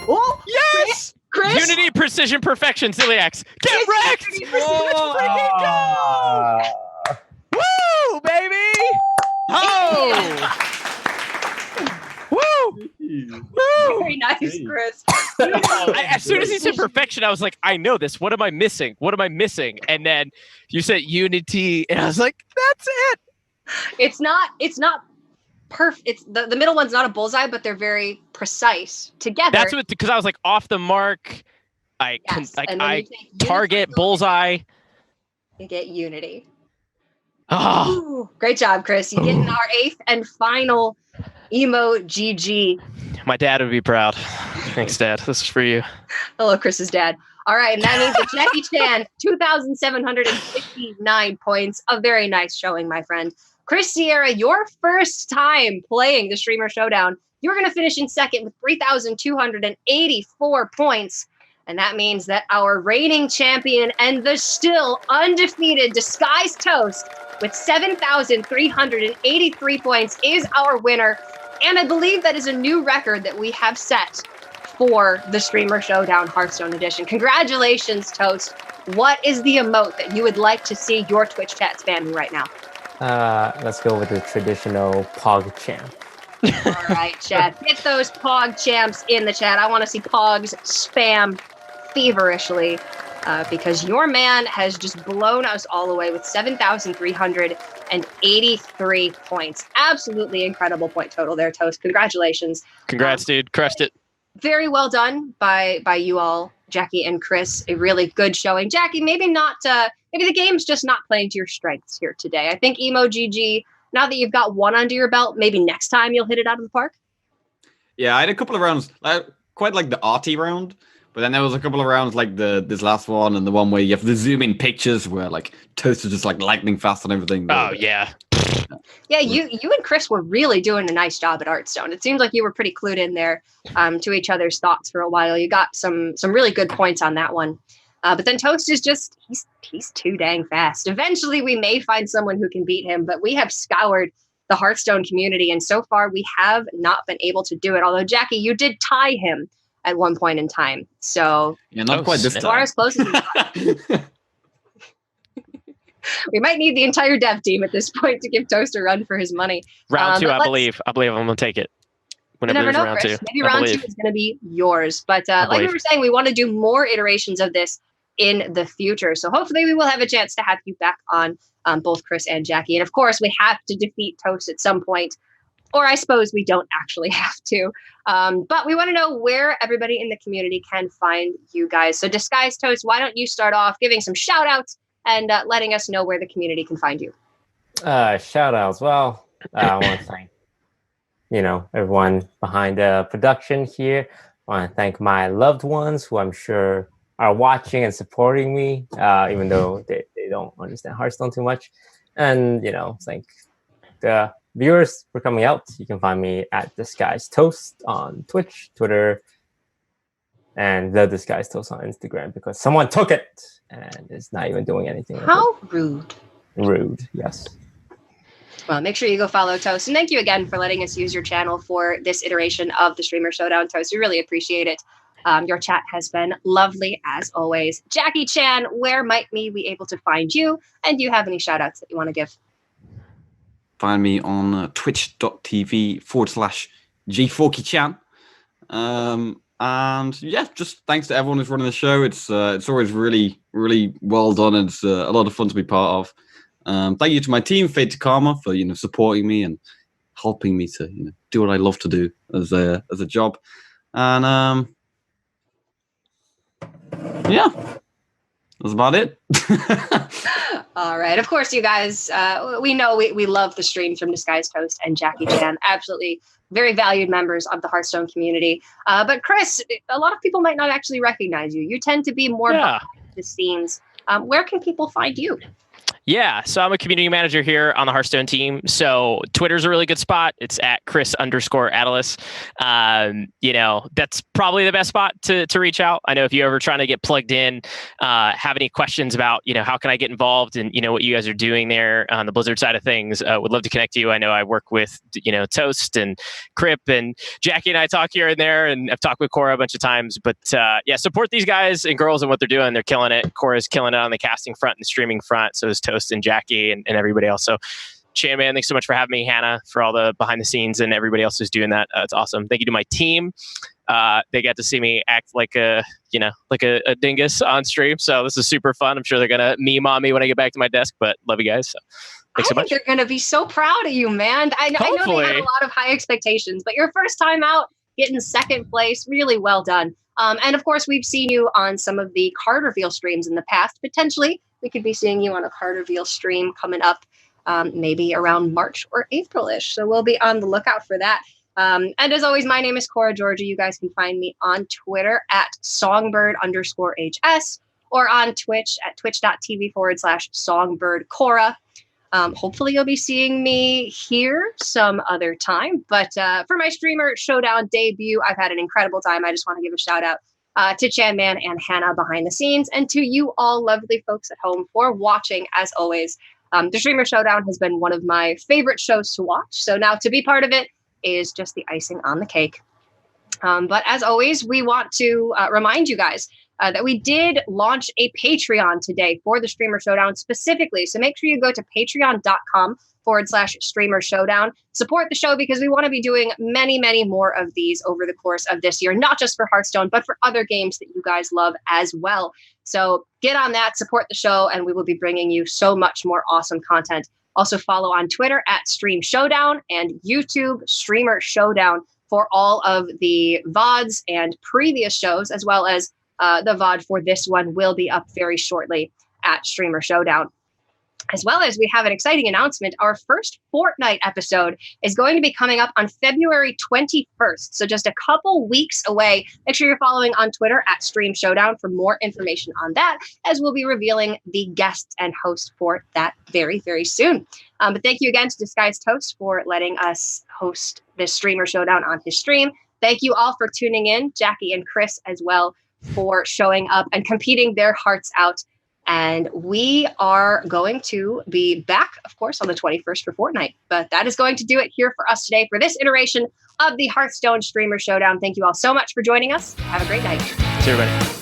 Oh, Yes! Chris? Unity, precision, perfection, Celiacs. Get wrecked! Unity, Let's freaking go! Woo, baby! Oh! Woo! Woo! Very nice, Chris. As soon as he said perfection, I was like, I know this. What am I missing? What am I missing? And then you said unity, and I was like, that's it. It's not perfect. It's the middle one's not a bullseye, but they're very precise together. That's what, because I was like off the mark. I target bullseye. You get unity. Oh, Ooh, great job, Chris. You get in our 8th and final emo GG. my dad would be proud. Thanks, Dad. This is for you. Hello, Chris's dad. All right, and that means that Jackie Chan, 2,759 points. A very nice showing, my friend. Chris Sierra, your first time playing the Streamer Showdown, you're going to finish in second with 3,284 points. And that means that our reigning champion and the still undefeated DisguisedToast with 7,383 points is our winner. And I believe that is a new record that we have set for the Streamer Showdown Hearthstone Edition. Congratulations, Toast. What is the emote that you would like to see your Twitch chat spamming right now? Let's go with the traditional Pog champ. All right, chat. Get those Pog champs in the chat. I want to see Pogs spam feverishly because your man has just blown us all away with 7,383 points. Absolutely incredible point total there, Toast. Congratulations. Congrats, dude. Crushed it. Very well done by you all, Jackie and Chris. A really good showing. Jackie, maybe not. Maybe the game's just not playing to your strengths here today. I think Emo GG. Now that you've got one under your belt, maybe next time you'll hit it out of the park. Yeah, I had a couple of rounds, quite like the arty round, but then there was a couple of rounds like this last one and the one where you have the zoom in pictures where like Toast is just like lightning fast and everything. Oh yeah. Yeah, you and Chris were really doing a nice job at Hearthstone. It seems like you were pretty clued in there to each other's thoughts for a while. You got some really good points on that one. But then Toast is just, he's too dang fast. Eventually we may find someone who can beat him, but we have scoured the Hearthstone community, and so far we have not been able to do it. Although, Jackie, you did tie him at one point in time. So Yeah, not quite this you are time. as close as we got. We might need the entire dev team at this point to give Toast a run for his money. Round two, but I believe I'm going to take it. You Whenever never there's know, round Chris. two. Maybe I round two believe. is going to be yours. But like we believe. were saying, we want to do more iterations of this in the future. So hopefully we will have a chance to have you back on both Chris and Jackie. And of course, we have to defeat Toast at some point. Or I suppose we don't actually have to. But we want to know where everybody in the community can find you guys. So DisguisedToast, why don't you start off giving some shout outs and letting us know where the community can find you? Shout outs. Well, I want to thank, everyone behind the production here. I want to thank my loved ones who I'm sure are watching and supporting me, even though they don't understand Hearthstone too much. And, thank the viewers for coming out. You can find me at DisguisedToast on Twitch, Twitter, and the DisguisedToast on Instagram because someone took it and is not even doing anything. How rude. Rude, yes. Well, make sure you go follow Toast. And thank you again for letting us use your channel for this iteration of the Streamer Showdown, Toast. We really appreciate it. Your chat has been lovely as always. Jackie Chan, where might we be able to find you? And do you have any shout outs that you want to give? Find me on twitch.tv/J4CKIECHAN. And yeah, just thanks to everyone who's running the show. It's always really, really well done. And it's a lot of fun to be part of. Thank you to my team, Fade to Karma, for supporting me and helping me to do what I love to do as a job. And yeah, that's about it. All right. Of course, you guys, we know we love the streams from DisguisedToast and Jackie Chan. Absolutely very valued members of the Hearthstone community. But Chris, a lot of people might not actually recognize you. You tend to be more behind the scenes. Where can people find you? Yeah, so I'm a community manager here on the Hearthstone team. So Twitter's a really good spot. It's at Chris_Atalis. That's probably the best spot to reach out. I know if you're ever trying to get plugged in, have any questions about, how can I get involved in, what you guys are doing there on the Blizzard side of things, would love to connect you. I know I work with, Toast and Crip and Jackie and I talk here and there, and I've talked with Cora a bunch of times. But yeah, support these guys and girls and what they're doing. They're killing it. Cora's killing it on the casting front and the streaming front. So is Toast and Jackie and everybody else. So Chan, man, thanks so much for having me. Hannah, for all the behind the scenes and everybody else who's doing that. It's awesome. Thank you to my team. They got to see me act like a dingus on stream. So this is super fun. I'm sure they're going to meme on me when I get back to my desk, but love you guys. So thanks so much. They're going to be so proud of you, man. I know they had a lot of high expectations, but your first time out, getting second place, really well done. And of course, we've seen you on some of the card reveal streams in the past. Potentially, we could be seeing you on a card reveal stream coming up maybe around March or April-ish. So we'll be on the lookout for that. And as always, my name is Cora Georgiou. You guys can find me on Twitter at songbird_HS or on Twitch at twitch.tv/songbird_Cora. Hopefully you'll be seeing me here some other time. But for my Streamer Showdown debut, I've had an incredible time. I just want to give a shout out to Chan Man and Hannah behind the scenes, and to you all lovely folks at home for watching, as always. The Streamer Showdown has been one of my favorite shows to watch. So now to be part of it is just the icing on the cake. But as always, we want to remind you guys that we did launch a Patreon today for the Streamer Showdown specifically. So make sure you go to patreon.com/Streamer Showdown. Support the show because we want to be doing many, many more of these over the course of this year, not just for Hearthstone, but for other games that you guys love as well. So get on that, support the show, and we will be bringing you so much more awesome content. Also follow on Twitter at Stream Showdown and YouTube Streamer Showdown for all of the VODs and previous shows, as well as the VOD for this one will be up very shortly at Streamer Showdown. As well as we have an exciting announcement. Our first Fortnite episode is going to be coming up on February 21st. So just a couple weeks away. Make sure you're following on Twitter at Stream Showdown for more information on that, as we'll be revealing the guests and host for that very, very soon. But thank you again to DisguisedToast for letting us host this Streamer Showdown on his stream. Thank you all for tuning in, Jackie and Chris as well, for showing up and competing their hearts out And we are going to be back, of course, on the 21st for Fortnite. But that is going to do it here for us today for this iteration of the Hearthstone Streamer Showdown. Thank you all so much for joining us. Have a great night. See you, everybody.